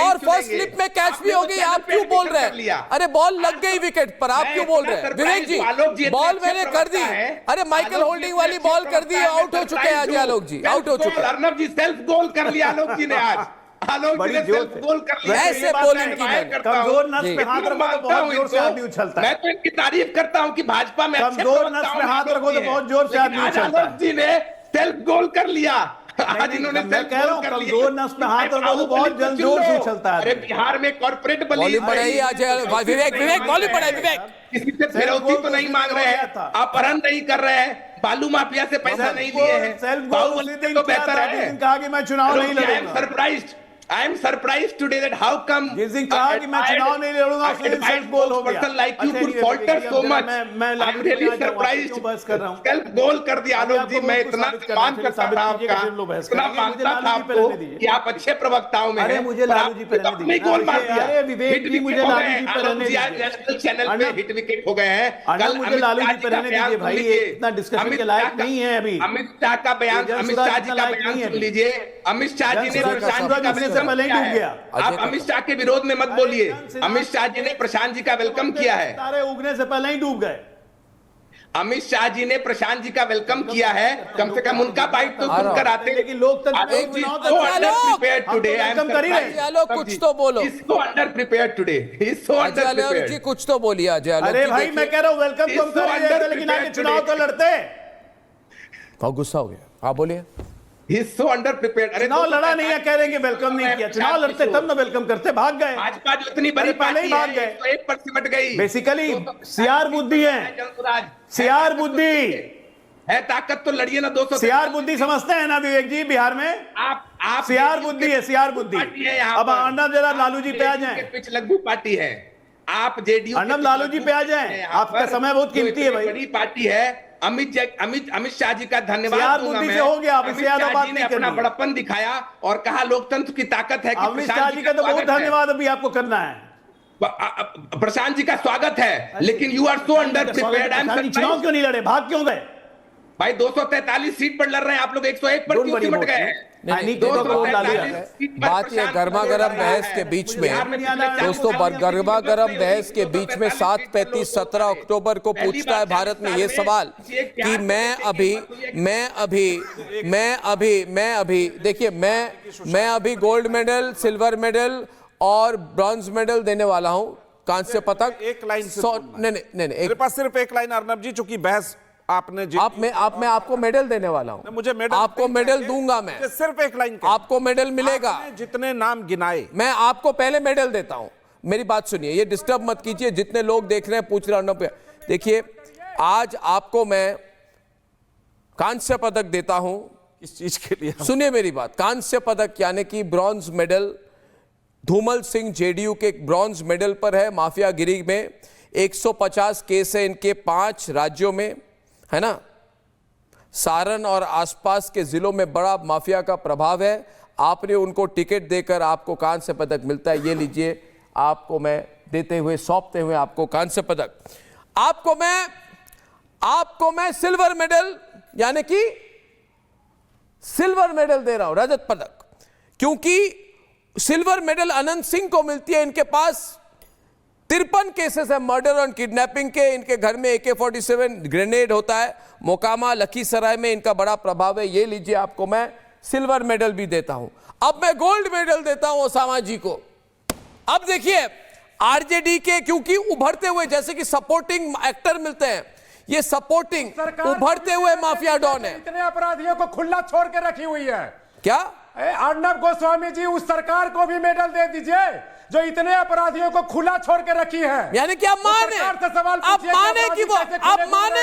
और फर्स्ट स्लिप में कैच भी हो गई। आप क्यों बोल रहे हैं? अरे बॉल लग गई विकेट पर, आप क्यों बोल रहे हैं? विवेक जी बॉल मैंने कर दी, अरे माइकल होल्डिंग वाली बॉल कर दी, आउट हो चुके हैं अजय आलोक जी, आउट हो चुके हैं।
अर्नब जी सेल्फ गोल कर लिया आलोक जी ने आज, आलोक जी ने सेल्फ गोल कर लिया।
ऐसे बॉलिंग की
कमजोर नस पे हाथ रखो तो बहुत जोर से आदमी उछलता है।
मैं तो इनकी तारीफ करता हूं कि भाजपा में
कमजोर नस पे हाथ रखो तो बहुत जोर से आदमी उछलता है।
आलोक जी ने सेल्फ गोल कर लिया आज, इन्होंने
मैं कह रहा हूं कमजोर नस पे हाथ रखो तो बहुत जल्द जोर से उछलता है।
अरे बिहार में कॉर्पोरेट बली
बढ़ाई अजय, विवेक बॉलिंग बढ़ाई, विवेक
किसी से फिरौती तो नहीं मांग रहे हैं, अपहरण नहीं कर रहे हैं, बालू माफिया से पैसा नहीं लिए हैं, बाहुबली तो बेहतर है।
कहा कि मैं चुनाव नहीं लड़ूंगा।
I am surprised today that how come
जिस दिन कहा कि मैं चुनाव नहीं लड़ूंगा उस दिन सेल्फ गोल हो गया।
person like you could falter so much. I'm really surprised. Self goal कर दिया आलोक जी। मैं इतना सम्मान करता था आपका, इतना मानता था आपको कि आप अच्छे प्रवक्ताओं में हैं।
मुझे लालू जी पे रहने दीजिए।
गोल मार दिया।
अरे विवेक जी मुझे लालू जी पे रहने दीजिए।
नेशनल चैनल पे हिट विकेट हो गए हैं।
कल मुझे लालू जी पे रहने दीजिए भाई, ये इतना डिस्कशन के लायक नहीं है अभी।
अमित शाह का बयान, अमित शाह जी का बयान सुन लीजिए। अमित शाह जी ने
पहले ही डूब गया।
आप अमित शाह के विरोध में मत बोलिए। अमित शाह जी ने प्रशांत जी का वेलकम किया है,
तारे उगने से पहले ही डूब गए।
अमित शाह जी ने प्रशांत जी का वेलकम किया है, कम से कम उनका बाइट तो सुनकर आते हैं।
लेकिन लोकतंत्र
कुछ तो बोलो,
इसको अंडर प्रिपेयर्ड टुडे,
जी कुछ तो बोलिए अजय।
अरे भाई मैं कह रहा हूँ वेलकम तुम कर रहे थे, लेकिन आगे चुनाव तो लड़ते।
बहुत गुस्सा हो गया, आप बोलिए।
So underprepared. अरे
चुनाव लड़ा नहीं है, कह रहे हैं कि वेलकम नहीं किया। चुनाव लड़ते तब ना वेलकम करते, भाग गए।
भाजपा जो इतनी बड़ी पार्टी
भाग गए,
1% सिमट गई।
बेसिकली सियार बुद्धि है, सियार बुद्धि
है, ताकत तो लड़िए ना 200।
सियार बुद्धि समझते हैं ना विवेक जी, बिहार में
आप
सियार बुद्धि है, सियार बुद्धि। अब अर्नब जरा लालू जी पे आ जाए,
पिछ लघु पार्टी है। आप जेडीयू
अर्नब लालू जी पे आ जाए, आपका समय बहुत कीमती है भाई।
बड़ी पार्टी है। अमित शाह जी का धन्यवाद दूंगा मैं।
हो गया, अमित
शाह जी ने अपना बड़प्पन दिखाया और कहा लोकतंत्र की ताकत है कि
अमित शाह जी का तो बहुत धन्यवाद अभी आपको करना है।
प्रशांत जी का स्वागत है, लेकिन you are so underprepared.
चुनाव क्यों नहीं लड़े, भाग क्यों गए
भाई? 243 सीट पर लड़ रहे हैं आप लोग, 101 पर क्यों सिमट गए?
बात ये गर्मा गर्म बहस के बीच में दोस्तों, गर्मा गर्म बहस के बीच में 7:35 17 अक्टूबर को पूछता है भारत में ये सवाल कि मैं अभी गोल्ड मेडल, सिल्वर मेडल और ब्रॉन्ज मेडल देने वाला हूं, कांस्य पदक।
एक लाइन नहीं, सिर्फ एक लाइन अर्नब जी, चूंकि बहस आपने
मैं आपको मेडल देने वाला हूं।
मुझे मेडल,
आपको मेडल दूंगा मैं,
सिर्फ एक लाइन
आपको मेडल मिलेगा।
जितने नाम गिनाए
मैं आपको पहले मेडल देता हूं। मेरी बात सुनिए, ये डिस्टर्ब मत कीजिए। जितने लोग देख रहे हैं पूछ रहे हैं, देखिए आज आपको मैं कांस्य पदक देता हूं।
इस चीज के लिए
सुनिए मेरी बात, कांस्य पदक यानी कि bronze medal Dhumal Singh JDU के ब्रॉन्ज मेडल पर है। माफियागिरी में 150 केस है इनके 5 राज्यों में, है ना। सारण और आसपास के जिलों में बड़ा माफिया का प्रभाव है। आपने उनको टिकट देकर आपको कांस्य पदक मिलता है। ये लीजिए, आपको मैं देते हुए, सौंपते हुए आपको कांस्य पदक। आपको मैं सिल्वर मेडल यानी कि सिल्वर मेडल दे रहा हूं, रजत पदक, क्योंकि सिल्वर मेडल अनंत सिंह को मिलती है। इनके पास 53 केसेस है मर्डर और किडनैपिंग के। इनके घर में AK-47 ग्रेनेड होता है। मोकामा लखीसराय में इनका बड़ा प्रभाव है। ये लीजिए, आपको मैं सिल्वर मेडल भी देता हूं। अब मैं गोल्ड मेडल देता हूं ओसामा जी को। अब देखिए, आरजेडी के क्योंकि उभरते हुए, जैसे कि सपोर्टिंग एक्टर मिलते हैं, ये सपोर्टिंग उभरते हुए माफिया डॉन है।
इतने अपराधियों को खुला छोड़ के रखी हुई है।
क्या
अर्नब गोस्वामी जी, उस सरकार को भी मेडल दे दीजिए जो इतने अपराधियों को खुला छोड़ के रखी है।
यानी कि आप माने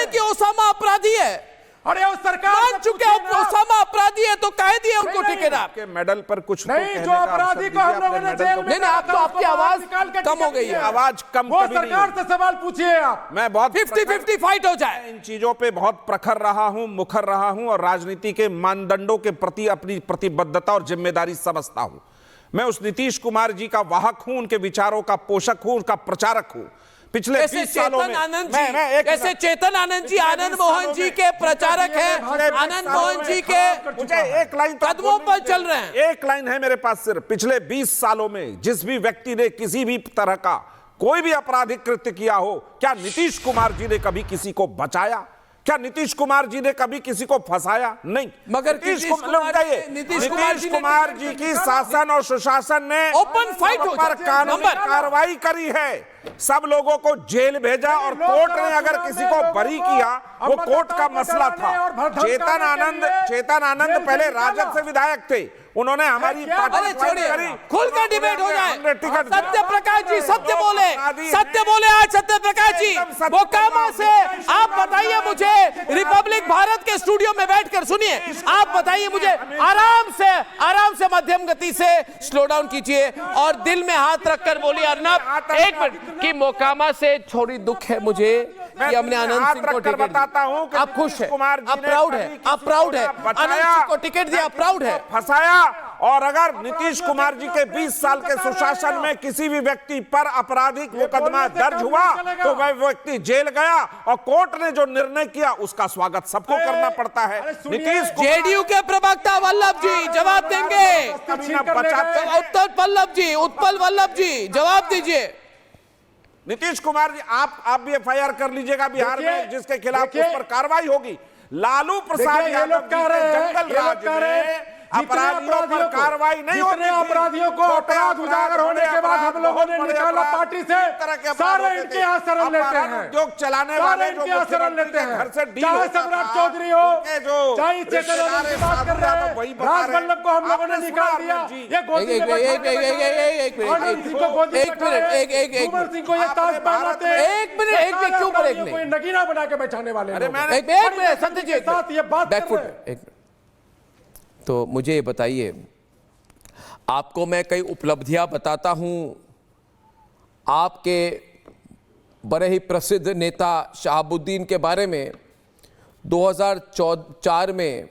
कि ओसामा अपराधी है।
अरे उस सरकार
मान चुके ओसामा अपराधी है तो कह दिए उनको टिकट।
आपके मेडल पर कुछ
नहीं, जो अपराधी को हम लोगों ने जेल में,
नहीं, आप तो आपकी आवाज कम हो गई है।
आवाज कम
वो सरकार से सवाल पूछिए आप।
मैं बहुत
50-50 फाइट हो जाए।
इन चीजों पे बहुत प्रखर रहा हूं, मुखर रहा हूं और राजनीति के मानदंडों के प्रति अपनी प्रतिबद्धता और जिम्मेदारी समझता हूं। मैं उस नीतीश कुमार जी का वाहक हूं, उनके विचारों का पोषक हूं, उनका प्रचारक हूं। पिछले 20 सालों में
जैसे चेतन आनंद जी आनंद मोहन जी के प्रचारक हैं, आनंद मोहन जी के
मुझे एक लाइन
कदमों पर चल रहे हैं।
एक लाइन है मेरे पास सिर्फ। पिछले 20 सालों में जिस भी व्यक्ति ने किसी भी तरह का कोई भी आपराधिक कृत्य किया हो, क्या नीतीश कुमार जी ने कभी किसी को बचाया? क्या नीतीश कुमार जी ने कभी किसी को फंसाया? नहीं।
मगर
नीतीश कुमार जी की शासन और सुशासन ने
ओपन फाइट
पर कानूनी कार्रवाई करी है। सब लोगों को जेल भेजा और कोर्ट ने अगर किसी को बरी किया, वो कोर्ट का मसला था। चेतन आनंद पहले राजद से विधायक थे, उन्होंने हमारी पार्टी करी।
खुलकर डिबेट हो जाए। सत्य प्रकाश जी सत्य बोले, सत्य बोले। आज सत्य प्रकाश जी मोकामा से आप बताइए मुझे, रिपब्लिक भारत के स्टूडियो में बैठकर सुनिए, आप बताइए मुझे, आराम से मध्यम गति से स्लो डाउन कीजिए और दिल में हाथ रखकर बोलिए अर्नब, एक मिनट, कि मोकामा से थोड़ी दुख है मुझे कि हमने आनंद सिंह को टिकट
बताता हूं कि
आप खुश है, आप प्राउड है, आप प्राउड है, आनंद सिंह को टिकट दिया, आप प्राउड है।
फंसाया। और अगर नीतीश कुमार जी के 20 साल के सुशासन में किसी भी व्यक्ति पर आपराधिक मुकदमा दर्ज हुआ तो वह व्यक्ति जेल गया और कोर्ट ने जो निर्णय किया उसका स्वागत सबको करना पड़ता है। नीतीश
जेडीयू के प्रवक्ता वल्लभ जी जवाब देंगे। उत्पल वल्लभ जी जवाब दीजिए।
नीतीश कुमार जी, आप भी FIR कर लीजिएगा बिहार में, जिसके खिलाफ उस पर कार्रवाई होगी। लालू प्रसाद यादव जंगल राज में अपराधियों पर कार्रवाई नहीं होती।
अपराधियों को अपराध उजागर होने के बाद हम लोगों ने निकाला पार्टी से, सारे इनके यहाँ शरण लेते हैं।
उद्योग चलाने वाले जो
शरण लेते हैं,
घर से डील
चाहे सम्राट चौधरी हो, चाहे चेतन की बात कर रहे हैं, राजवल्लभ को हम लोगों ने निकाल दिया। ये गोदी में आनंद सिंह को गोदी में बैठाए, धूमल सिंह को ये ताज पहनाते हैं।
एक मिनट क्यों पर एक
कोई नगीना बना के बैठाने वाले।
एक मिनट सत्यजीत
साथ ये बात कर रहे हैं।
तो मुझे ये बताइए, आपको मैं कई उपलब्धियां बताता हूं। आपके बड़े ही प्रसिद्ध नेता शहाबुद्दीन के बारे में 2004 में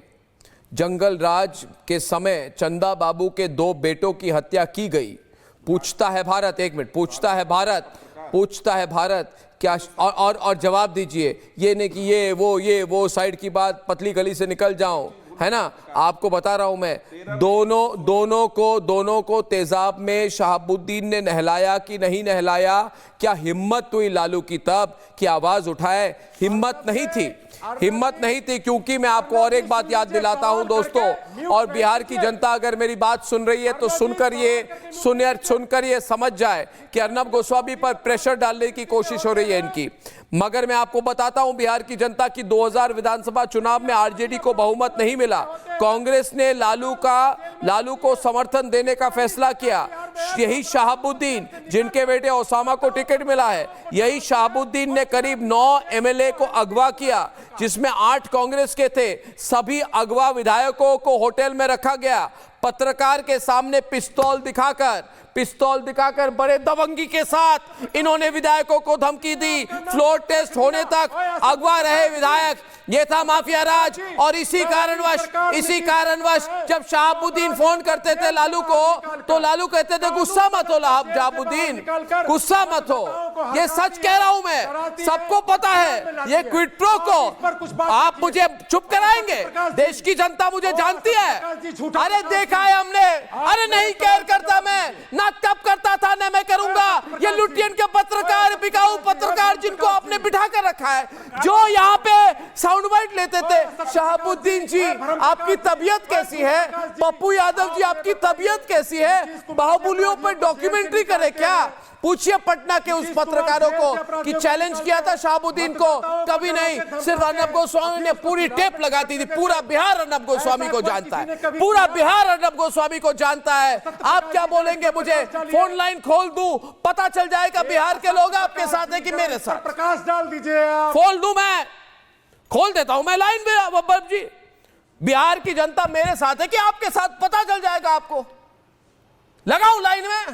जंगल राज के समय चंदा बाबू के 2 बेटों की हत्या की गई। पूछता है भारत, एक मिनट, पूछता है भारत क्या, और जवाब दीजिए। ये नहीं कि ये वो साइड की बात, पतली गली से निकल जाऊं, है ना। आपको बता रहा हूं मैं, दोनों को तेजाब में शहाबुद्दीन ने नहलाया कि नहीं नहलाया? क्या हिम्मत हुई लालू की तब कि आवाज उठाए? हिम्मत नहीं थी, क्योंकि मैं आपको और एक बात याद दिलाता हूं दोस्तों, और बिहार की जनता अगर मेरी बात सुन रही है तो सुनकर ये समझ जाए कि अर्नब गोस्वामी पर प्रेशर डालने की कोशिश हो रही है इनकी। मगर मैं आपको बताता हूं बिहार की जनता की 2000 विधानसभा चुनाव में आरजेडी को बहुमत नहीं मिला। कांग्रेस ने लालू को समर्थन देने का फैसला किया। यही शहाबुद्दीन जिनके बेटे ओसामा को टिकट मिला है, यही शहाबुद्दीन ने करीब 9 एमएलए को अगवा किया, जिसमें 8 कांग्रेस के थे। सभी अगवा विधायकों को होटल में रखा गया, पत्रकार के सामने पिस्तौल दिखाकर बड़े दबंगी के साथ इन्होंने विधायकों को धमकी दी। फ्लोर टेस्ट होने तक अगवा रहे विधायक। ये था माफिया राज। और इसी कारणवश जब शहाबुद्दीन फोन करते थे लालू को, तो लालू कहते थे गुस्सा मत हो शहाबुद्दीन, गुस्सा मत हो, ये सच कह रहा हूं मैं, सबको पता है। ये क्विड प्रो को आप मुझे चुप कराएंगे? देश की जनता मुझे जानती है। अरे देखा है हमने। अरे नहीं केयर करता मैं, ना तब करता था ना मैं करूंगा। ये लुटियन के पत्रकार, बिकाऊ पत्रकार जिनको आपने बिठा कर रखा है, जो यहाँ पे साउंड बाइट लेते थे। शहाबुद्दीन जी आपकी तबीयत कैसी है? पप्पू यादव जी आपकी तबीयत कैसी है? बाहुबलियों पर डॉक्यूमेंट्री करे क्या? पूछिए पटना के उस पत्रकारों को कि चैलेंज किया था शहाबुद्दीन को, कभी नहीं। सिर्फ अर्नब गोस्वामी ने पूरी टेप लगाती थी। पूरा बिहार अर्नब गोस्वामी को जानता है, पूरा बिहार अर्नब गोस्वामी को जानता है। आप क्या बोलेंगे? मुझे फोन लाइन खोल दूं, पता चल जाएगा बिहार के लोग आपके साथ है कि मेरे साथ।
प्रकाश डाल दीजिए आप।
खोल दूं मैं, खोल देता हूं मैं लाइन में बब्बर जी। बिहार की जनता मेरे साथ है कि आपके साथ? पता चल जाएगा आपको। लगाऊं लाइन में?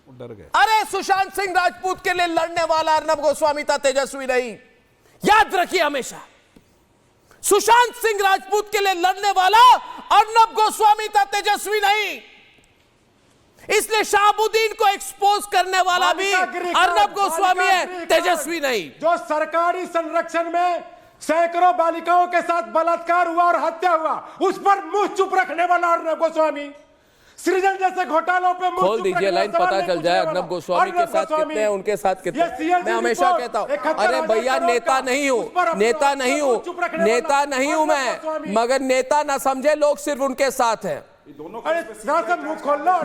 डर गए।
अरे सुशांत सिंह राजपूत के लिए लड़ने वाला अर्नब गोस्वामी था, तेजस्वी नहीं। याद रखिए हमेशा, सुशांत सिंह राजपूत के लिए लड़ने वाला अर्नब गोस्वामी था, तेजस्वी नहीं। इसलिए शहाबुद्दीन को एक्सपोज करने वाला भी अर्नब गोस्वामी है, तेजस्वी नहीं।
जो सरकारी संरक्षण में सैकड़ों बालिकाओं के साथ बलात्कार हुआ और हत्या हुआ, उस पर मुंह चुप रखने वाला अर्नब गोस्वामी। सृजन जैसे घोटालों पे
खोल दीजिए लाइन, पता चल जाए अर्नब गोस्वामी के साथ कितने हैं, उनके साथ कितने। मैं हमेशा कहता हूं, अरे भैया नेता नहीं हूं, नेता नहीं हूं, नेता नहीं हूं मैं, मगर नेता ना समझे लोग सिर्फ उनके साथ हैं।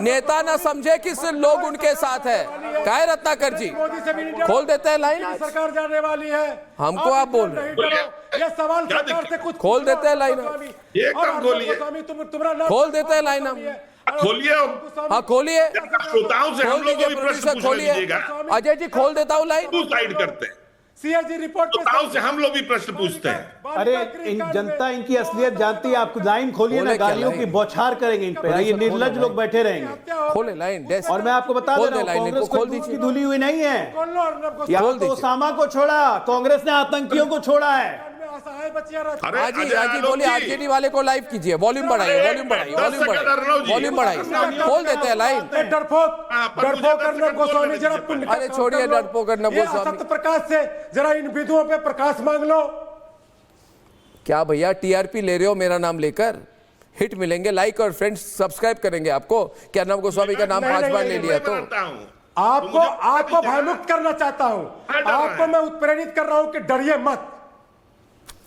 नेता ना समझे कि सिर्फ लोग उनके साथ है। क्या है रत्नाकर जी? खोल देते हैं लाइन।
सरकार जाने वाली है,
हमको आप बोल रहे हैं?
ये सवाल सरकार से कुछ
खोल देते हैं लाइन, खोल देते हैं लाइन। हम
खोलिए,
हाँ खोलिए,
श्रोताओं से हम लोग को भी प्रश्न पूछ लीजिएगा।
अजय जी खोल देता हूँ लाइन।
साइड करते हैं,
सीएजी रिपोर्ट
श्रोताओं से हम लोग भी प्रश्न पूछते हैं।
अरे जनता इनकी असलियत जानती है। आपको लाइन खोलिए ना, गालियों की बौछार करेंगे इन पे। ये निर्लज लोग बैठे रहेंगे।
खोले लाइन।
और मैं आपको बता दे रहा हूं, कांग्रेस कोई दूध की धुली हुई नहीं है। यहाँ तो ओसामा को छोड़ा, कांग्रेस ने आतंकियों को छोड़ा है।
आजी बोलिए, आरजेडी वाले को लाइव कीजिए, वॉल्यूम बढ़ाइए, वॉल्यूम बढ़ाइए, वॉल्यूम बढ़ाइए, वॉल्यूम बढ़ाइए। खोल देते हैं लाइन।
डरपोक अर्नब गोस्वामी, जरा
अरे छोड़िए डरपोक अर्नब गोस्वामी।
सत्य प्रकाश से जरा इन विधुओं पे प्रकाश मांग लो।
क्या भैया टीआरपी ले रहे हो मेरा नाम लेकर? हिट मिलेंगे, लाइक और फ्रेंड्स सब्सक्राइब करेंगे आपको। क्या अर्नब गोस्वामी का नाम 5 बार ले लिया तो?
आपको भयमुक्त करना चाहता हूं, आपको मैं उत्प्रेरित कर रहा हूं कि डरिए मत,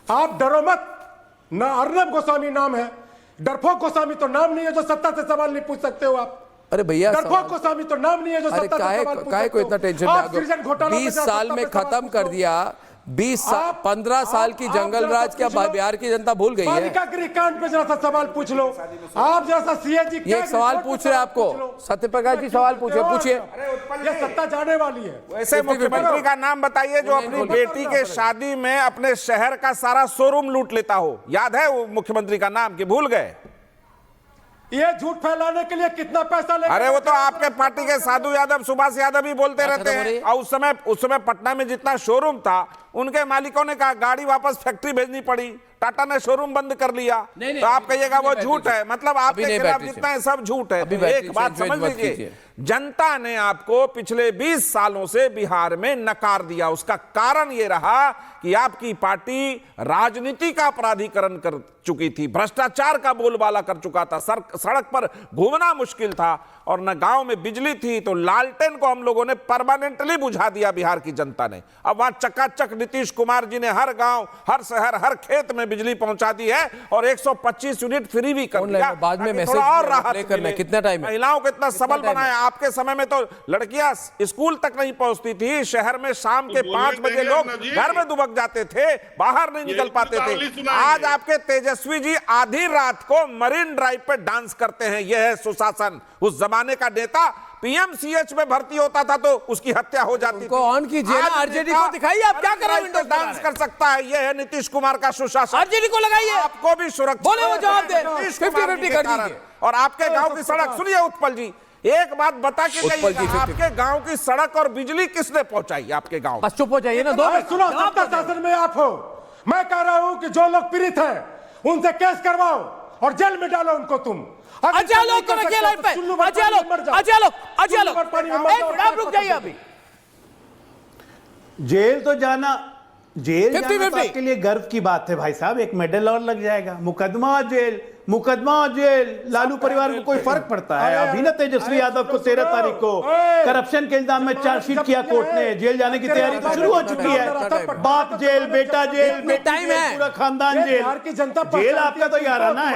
आप डरो मत ना। अर्नब गोस्वामी नाम है, डरपोक गोस्वामी तो नाम नहीं है जो सत्ता से सवाल नहीं पूछ सकते हो आप।
अरे भैया
डरपोक गोस्वामी तो नाम नहीं है जो सत्ता से सवाल पूछ सकते हो।
को इतना टेंशन? 20 साल में खत्म कर दिया। 15 साल की जंगल राज क्या बिहार की जनता भूल गई है?
बालिका गृह कांड पे जरा सा सवाल पूछ लो आप। जरा सा सीएजी
ये सवाल पूछ रहे आपको, सत्यप्रकाश जी सवाल पूछिए।
ये सत्ता जाने वाली है।
वैसे मुख्यमंत्री का नाम बताइए जो अपनी बेटी के शादी में अपने शहर का सारा शोरूम लूट लेता हो। याद है वो मुख्यमंत्री का नाम कि भूल गए?
ये झूठ फैलाने के लिए कितना पैसा ले?
अरे वो तो आपके पार्टी के साधु यादव, सुभाष यादव भी बोलते रहते हैं। और उस समय पटना में जितना शोरूम था, उनके मालिकों ने कहा गाड़ी वापस फैक्ट्री भेजनी पड़ी, टाटा ने शोरूम बंद कर लिया। तो आप कहिएगा वो झूठ है, मतलब आपके खिलाफ जितना है सब झूठ है। एक बात समझ लीजिए, जनता ने आपको पिछले 20 सालों से बिहार में नकार दिया। उसका कारण ये रहा कि आपकी पार्टी राजनीति का अपराधीकरण कर चुकी थी, भ्रष्टाचार का बोलबाला कर चुका था, सड़क पर घूमना मुश्किल था, और न गांव में बिजली थी। तो लालटेन को हम लोगों ने परमानेंटली बुझा दिया बिहार की जनता ने। अब वहां चकाचक नीतीश कुमार जी ने हर गांव, हर शहर, हर खेत में बिजली पहुंचा दी है और 125 यूनिट फ्री भी कर दिया।
बाद में मैसेज
और राहत
करना, कितना टाइम है?
महिलाओं को इतना सबल बनाया। आपके समय में तो लड़कियां स्कूल तक नहीं पहुंचती थी, शहर में शाम के 5 बजे लोग घर में दुबक जाते थे, बाहर नहीं निकल पाते थे। आज आपके तेजस्वी जी आधी रात को मरीन ड्राइव पे डांस करते हैं। यह है सुशासन। उस जमाने का नेता पीएमसीएच में भर्ती होता था तो उसकी हत्या हो जाती थी।
ऑन कीजिए ना, आरजेडी को दिखाइए आप क्या कर रहे हैं।
डांस कर सकता है, यह है नीतीश कुमार का सुशासन।
आरजेडी को लगाइए,
आपको भी सुरक्षा
बोले वो जवाब दे, 50-50 कर दीजिए।
और आपके गांव की सड़क सुनिए उत्पल जी, एक बात बता के जाइएगा, आपके गांव की सड़क और बिजली किसने पहुंचाई आपके गांव?
बस चुप हो जाइए ना, 2 मिनट
सुनो, सत्ता शासन में आप हो। मैं कह रहा हूं कि जो लोग पीड़ित हैं उनसे केस करवाओ और जेल में डालो उनको। तुम
अजय लोग को रखिए लाइन पे, अजय लोग आप रुक जाइए अभी।
जेल तो जाना, जेल
50-50
जाना तो आपके लिए गर्व की बात है भाई साहब, एक मेडल और लग जाएगा। मुकदमा जेल, मुकदमा जेल, लालू परिवार को कोई फर्क पड़ता है? अभी ना तेजस्वी यादव को 13 तारीख को करप्शन के इल्जाम में चार्जशीट किया कोर्ट ने, जेल जाने की तैयारी तो शुरू हो चुकी है। बाप जेल, बेटा जेल, बेटी जेल, पूरा खानदान जेल। जेल आपका तो याराना है,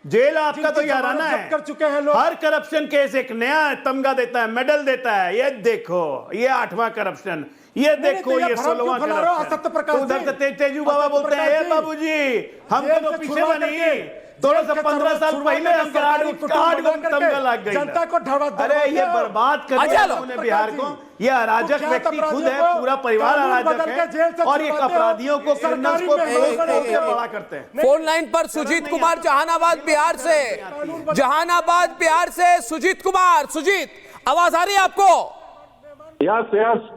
जेल आपका तो याराना है।
कर चुके हैं लोग।
हर करप्शन केस एक नया तमगा देता है, मेडल देता है। ये देखो, ये 8वां करप्शन, ये देखो, ये 16वां करप्शन। उधर से तेजू बाबा बोलते हैं, बाबूजी हमको तो पीछे बनी, 15 साल पहले हम 8 तमगा लग गई।
जनता को
अरे ये बर्बाद कर दिया उन्होंने बिहार को। ये अराजक व्यक्ति खुद है, पूरा परिवार अराजक है, और ये अपराधियों को, क्रिमिनल्स को बड़ा करते हैं।
फोन लाइन पर सुजीत कुमार जहानाबाद बिहार से, जहानाबाद बिहार से सुजीत कुमार। सुजीत, आवाज आ रही है आपको?
यस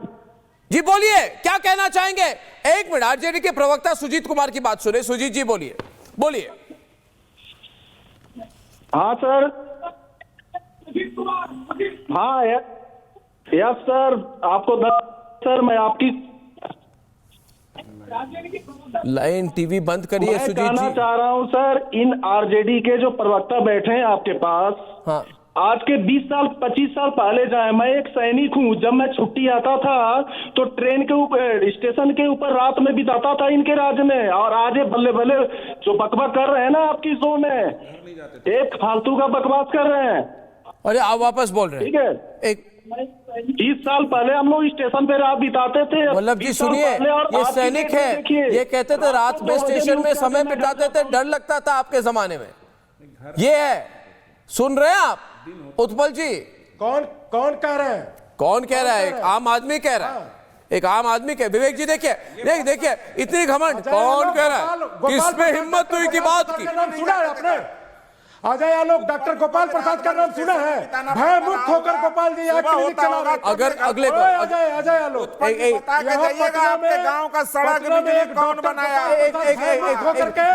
जी बोलिए, क्या कहना चाहेंगे? 1 मिनट, आरजेडी के प्रवक्ता सुजीत कुमार की बात सुने। सुजीत जी बोलिए, बोलिए।
हाँ सर, हाँ यस सर, आपको सर मैं आपकी
लाइन टीवी बंद करिए सुजीत जी।
कहना चाह रहा हूँ सर, इन आरजेडी के जो प्रवक्ता बैठे हैं आपके पास,
हाँ,
आज के 20 साल 25 साल पहले जाए, मैं एक सैनिक हूँ। जब मैं छुट्टी आता था तो ट्रेन के ऊपर, स्टेशन के ऊपर रात में बिताता था इनके राज में। और आज ये बल्ले बल्ले जो बकवास कर रहे हैं ना आपकी शो में, एक फालतू का बकवास कर रहे हैं।
अरे आप वापस बोल रहे हैं,
ठीक है।
एक
20 साल पहले हम लोग स्टेशन पे रात बिताते थे।
वल्लभ जी सुनिए, ये सैनिक है, ये कहते थे रात में स्टेशन में समय बिताते थे, डर लगता था आपके जमाने में। ये है, सुन रहे हैं आप उत्पल जी?
कौन कह रहे हैं?
कौन कह रहा है? एक आम आदमी कह रहा है, एक आम आदमी कह। विवेक जी देखिए, देखिए इतनी घमंड, कौन कह रहा है? किसमें हिम्मत हुई की बात की?
सुना है आपने? अजय आलोक, डॉक्टर गोपाल प्रसाद का नाम सुना है? भय मुक्त होकर गोपाल जी यहाँ क्लिनिक चला रहे।
अगर अगले
अजय आलोक,
आपके गांव का सड़क बिजली कौन बनाया?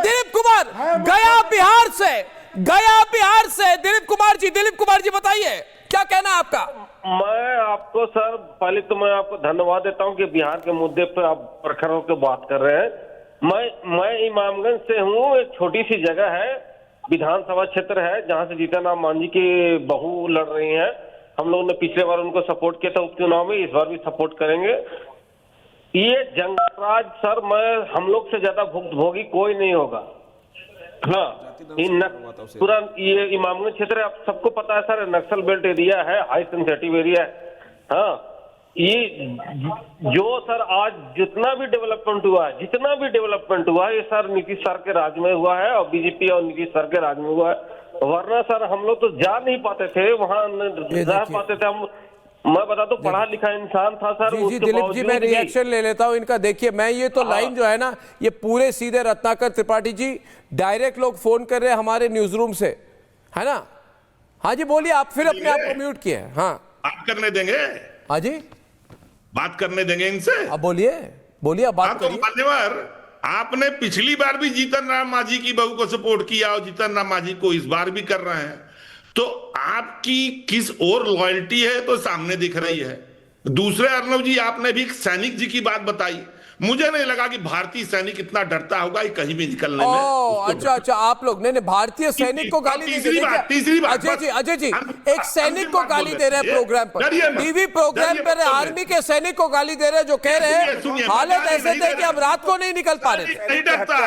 दिलीप कुमार गया बिहार से, गया बिहार से दिलीप कुमार जी बताइए क्या कहना है आपका?
मैं आपको सर, पहले तो मैं आपको धन्यवाद देता हूं कि बिहार के मुद्दे पे आप प्रखर होकर बात कर रहे हैं। मैं इमामगंज से हूं। एक छोटी सी जगह है, विधानसभा क्षेत्र है, जहां से जीतन राम मांझी की बहू लड़ रही हैं। हम लोगों ने पिछले बार उनको सपोर्ट किया था उपचुनाव में, इस बार भी सपोर्ट करेंगे। ये जंगल राज सर, हम लोग से ज्यादा भुक्तभोगी कोई नहीं होगा। हाँ, पूरा ये इमामगंज क्षेत्र आप सबको पता है सर, नक्सल बेल्ट एरिया है, हाई सेंसिटिव एरिया है। हाँ, ये जो सर आज जितना भी डेवलपमेंट हुआ है, ये सर नीतीश सर के राज में हुआ है और बीजेपी और नीतीश सर के राज में हुआ है। वरना सर हम लोग तो जा नहीं पाते थे वहां, जा पाते थे हम। मैं बता दो, पढ़ा लिखा इंसान था सर।
जी दिलीप जी, मैं रिएक्शन ले लेता हूं इनका। देखिए, मैं ये तो लाइन जो है ना, ये पूरे सीधे रत्नाकर त्रिपाठी जी डायरेक्ट लोग फोन कर रहे हैं हमारे न्यूज रूम से, है ना? हाँ जी बोलिए, आप फिर अपने आप को म्यूट किए। हाँ,
बात करने देंगे?
हाँ जी,
बात करने देंगे इनसे?
आप बोलिए, आप बात करिए।
मान्यवर, आपने पिछली बार भी जीतन राम मांझी की बहू को सपोर्ट किया और जीतन राम मांझी को इस बार भी कर रहे हैं, तो आपकी किस और लॉयल्टी है तो सामने दिख रही है। दूसरे अर्णव जी, आपने भी सैनिक जी की बात बताई। मुझे नहीं लगा कि भारतीय सैनिक इतना डरता होगा ये कहीं भी निकलने में।
अच्छा अच्छा, आप लोग नहीं भारतीय सैनिक को गाली दे रहे हैं।
तीसरी बात
अजय जी एक सैनिक को गाली दे रहे हैं प्रोग्राम पर, टीवी प्रोग्राम पर आर्मी के सैनिक को गाली दे रहे हैं, जो कह रहे हैं हालत ऐसे थे कि अब रात को नहीं निकल पा रहे थे।
नहीं डरता,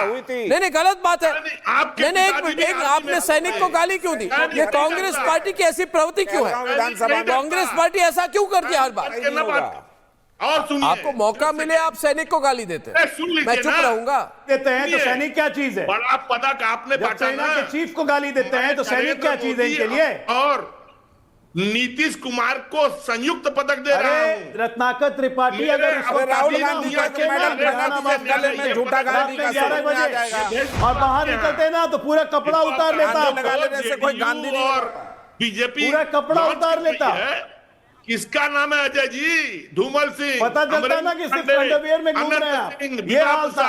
नहीं गलत बात है। नहीं एक मिनट, आपने सैनिक को गाली क्यों दी? ये कांग्रेस पार्टी की ऐसी प्रवृत्ति क्यों है? कांग्रेस पार्टी ऐसा क्यों करती है हर बार?
और सुनिए,
आपको मौका मिले आप सैनिक को गाली देते हैं,
सुन लीजिए
मैं चुप
ना।
रहूंगा।
देते हैं तो सैनिक क्या चीज है?
बड़ा पदक आपने
जब
बांटा
सेना
ना,
के चीफ को गाली देते हैं तो सैनिक क्या चीज है इनके लिए?
और नीतीश कुमार को संयुक्त पदक दे रहा
अरे
हूं।
रत्नाकर त्रिपाठी अगर इस वक्त
राहुल
काबीना
गांधी
उतर के
मैडम
ना
प्रधानमंत्री गले में झूठा गाली का
11 बजे और बाहर निकलते ना तो पूरा कपड़ा उतार लेता,
लगा लेने से कोई गांधी नहीं
और बीजेपी
पूरा कपड़ा उतार लेता।
किसका नाम है अजय जी? धूमल सिंह,
पता चलता ना कि सिर्फ अंडरवियर में घूम रहे हैं। ये हाल था,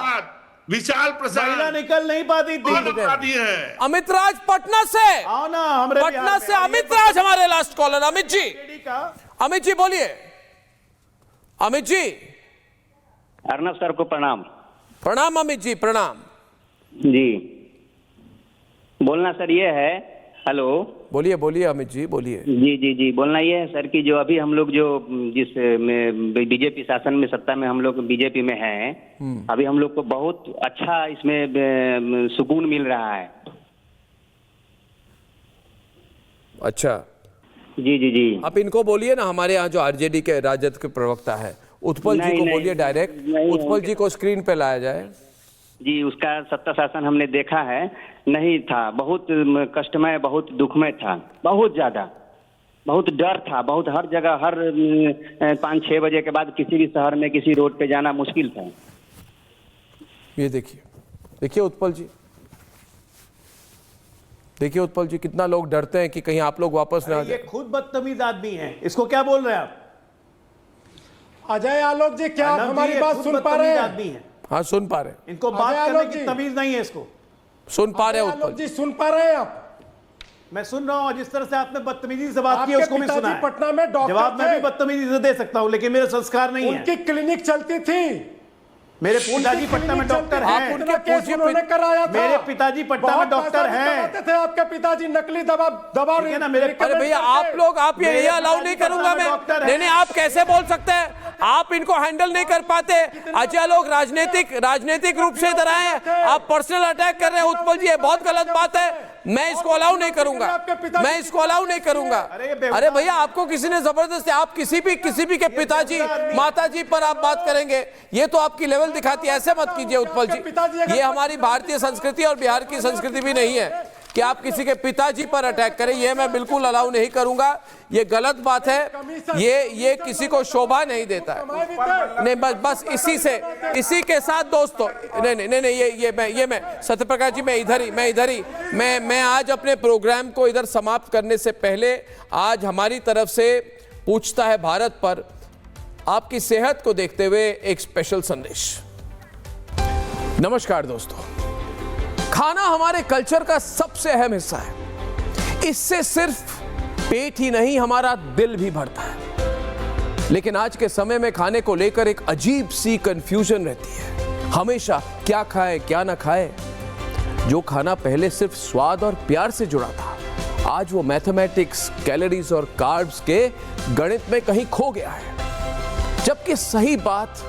विशाल प्रसाद,
महिला निकल नहीं पाती थी।
अमित राज पटना से,
आओ ना हमारे
पटना से अमित राज हमारे लास्ट कॉलर। अमित जी बोलिए। अमित जी,
अर्नब सर को प्रणाम।
प्रणाम अमित जी, प्रणाम
जी। बोलना सर ये है, हेलो,
बोलिए बोलिए अमित जी बोलिए।
जी जी जी, बोलना ये है सर कि जो अभी हम लोग जो जिस में बीजेपी शासन में सत्ता में हम लोग बीजेपी में हैं, अभी हम लोग को बहुत अच्छा इसमें सुकून मिल रहा है।
अच्छा
जी जी जी,
आप इनको बोलिए ना, हमारे यहाँ जो आरजेडी के राजद के प्रवक्ता है उत्पल जी को बोलिए डायरेक्ट, उत्पल जी को स्क्रीन पे लाया जाए।
जी, उसका सत्ता शासन हमने देखा है, नहीं था, बहुत कष्टमय, बहुत दुखमय था, बहुत ज्यादा, बहुत डर था, बहुत हर जगह, हर 5-6 बजे के बाद किसी भी शहर में किसी रोड पे जाना मुश्किल था।
ये देखिए उत्पल जी, देखिए उत्पल जी, कितना लोग डरते हैं कि कहीं आप लोग वापस ना आ जाए।
ये खुद बदतमीज आदमी है, इसको क्या बोल रहे हैं आप?
अजय आलोक जी, क्या आप हमारी बात सुन पा रहे हैं?
आदमी है,
हाँ सुन पा रहे हैं,
इनको बात करने की तमीज नहीं है, इसको
सुन पा रहे हैं उत्पल
जी, सुन पा रहे हैं आप?
मैं सुन रहा हूँ। जिस तरह से आपने बदतमीजी से बात की उसको भी सुना है।
पटना में डॉक्टर
जवाब मैं भी बदतमीजी से दे सकता हूँ, लेकिन मेरे संस्कार नहीं है।
उनकी क्लिनिक चलती थी,
मेरे पिताजी पटना में डॉक्टर हैं।
आप उनका केस उन्होंने कराया था।
मेरे पिताजी पटना में डॉक्टर हैं।
थे आपके पिताजी नकली दवा
ना मेरे।
अरे भैया आप लोग, आप ये अलाउ नहीं करूंगा मैं। नहीं आप कैसे बोल सकते हैं? आप इनको हैंडल नहीं कर पाते। अजय लोग राजनीतिक रूप से इधर आए हैं, आप पर्सनल अटैक कर रहे हैं उत्पल जी, ये बहुत गलत बात है। मैं इसको अलाउ नहीं करूंगा, मैं इसको अलाउ नहीं करूंगा। अरे भैया आपको किसी ने जबरदस्ती, आप किसी भी के पिताजी माताजी पर आप बात करेंगे, ये तो आपकी लेवल दिखाती है। ऐसे मत कीजिए उत्पल जी, ये हमारी भारतीय संस्कृति और बिहार की संस्कृति भी नहीं है कि आप किसी के पिताजी पर अटैक करें। ये मैं बिल्कुल अलाउ नहीं करूंगा, ये गलत बात है, ये किसी को शोभा नहीं देता है। नहीं बस इसी के साथ दोस्तों, नहीं ये मैं सत्यप्रकाश जी, मैं आज अपने प्रोग्राम को इधर समाप्त करने से पहले आज हमारी तरफ से पूछता है भारत पर आपकी सेहत को देखते हुए एक स्पेशल संदेश। नमस्कार दोस्तों, खाना हमारे कल्चर का सबसे अहम हिस्सा है। इससे सिर्फ पेट ही नहीं, हमारा दिल भी भरता है। लेकिन आज के समय में खाने को लेकर एक अजीब सी कंफ्यूजन रहती है। हमेशा क्या खाएं क्या ना खाएं। जो खाना पहले सिर्फ स्वाद और प्यार से जुड़ा था, आज वो मैथमेटिक्स, कैलोरीज और कार्ब्स के गणित में कहीं खो गया है। जबकि सही बात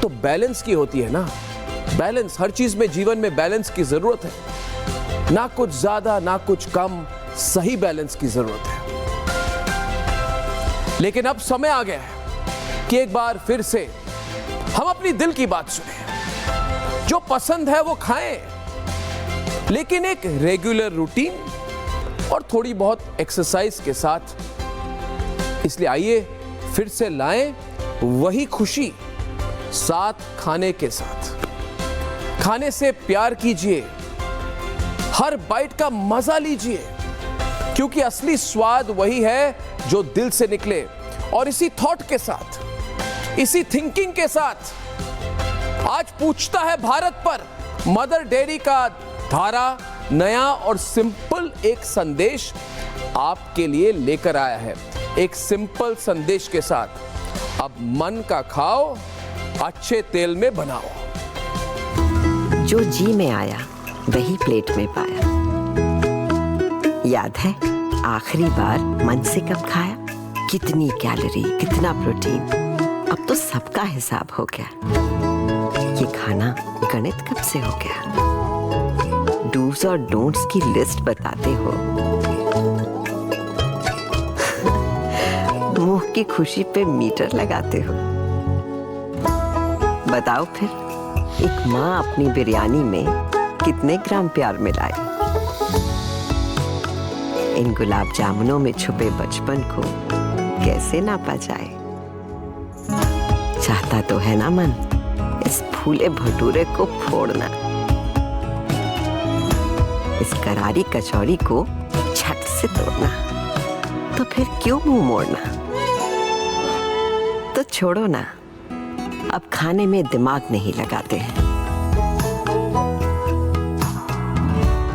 तो बैलेंस की होती है ना। बैलेंस, हर चीज में, जीवन में बैलेंस की जरूरत है। ना कुछ ज्यादा ना कुछ कम, सही बैलेंस की जरूरत है। लेकिन अब समय आ गया है कि एक बार फिर से हम अपनी दिल की बात सुने। जो पसंद है वो खाएं, लेकिन एक रेगुलर रूटीन और थोड़ी बहुत एक्सरसाइज के साथ। इसलिए आइए फिर से लाएं वही खुशी, साथ खाने के साथ। खाने से प्यार कीजिए, हर बाइट का मजा लीजिए, क्योंकि असली स्वाद वही है जो दिल से निकले। और इसी थॉट के साथ, इसी थिंकिंग के साथ आज पूछता है भारत पर मदर डेयरी का धारा नया और सिंपल एक संदेश आपके लिए लेकर आया है। एक सिंपल संदेश के साथ, अब मन का खाओ, अच्छे तेल में बनाओ।
जो जी में आया वही प्लेट में पाया। याद है आखिरी बार मन से कब खाया? कितनी कैलोरी, कितना प्रोटीन, अब तो सबका हिसाब हो गया। ये खाना गणित कब से हो गया? डूज और डोंट्स की लिस्ट बताते हो। मुंह की खुशी पे मीटर लगाते हो। बताओ फिर, एक माँ अपनी बिरयानी में कितने ग्राम प्यार मिलाए? इन गुलाब जामुनों में छुपे बचपन को कैसे नापा जाए? चाहता तो है ना मन इस फूले भटूरे को फोड़ना, इस करारी कचौड़ी को झट से तोड़ना। तो फिर क्यों मुंह मोड़ना? तो छोड़ो ना, अब खाने में दिमाग नहीं लगाते हैं।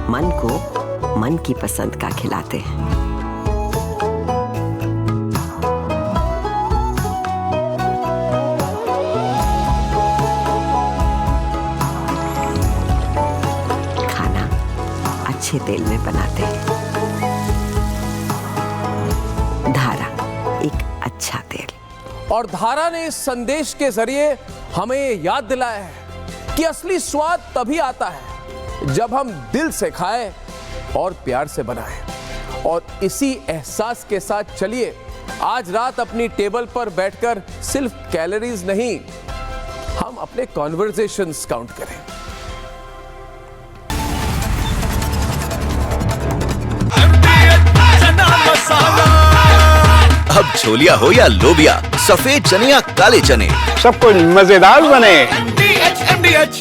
मन को मन की पसंद का खिलाते हैं। खाना अच्छे तेल में बनाते हैं। धारा, एक अच्छा तेल।
और धारा ने इस संदेश के जरिए हमें याद दिलाया है कि असली स्वाद तभी आता है जब हम दिल से खाएं और प्यार से बनाएं। और इसी एहसास के साथ चलिए आज रात अपनी टेबल पर बैठकर सिर्फ कैलोरीज नहीं, हम अपने कॉन्वर्सेशंस काउंट करें।
अब छोलिया हो या लोबिया, सफेद चने या काले चने,
सबको मजेदार बने।
MDH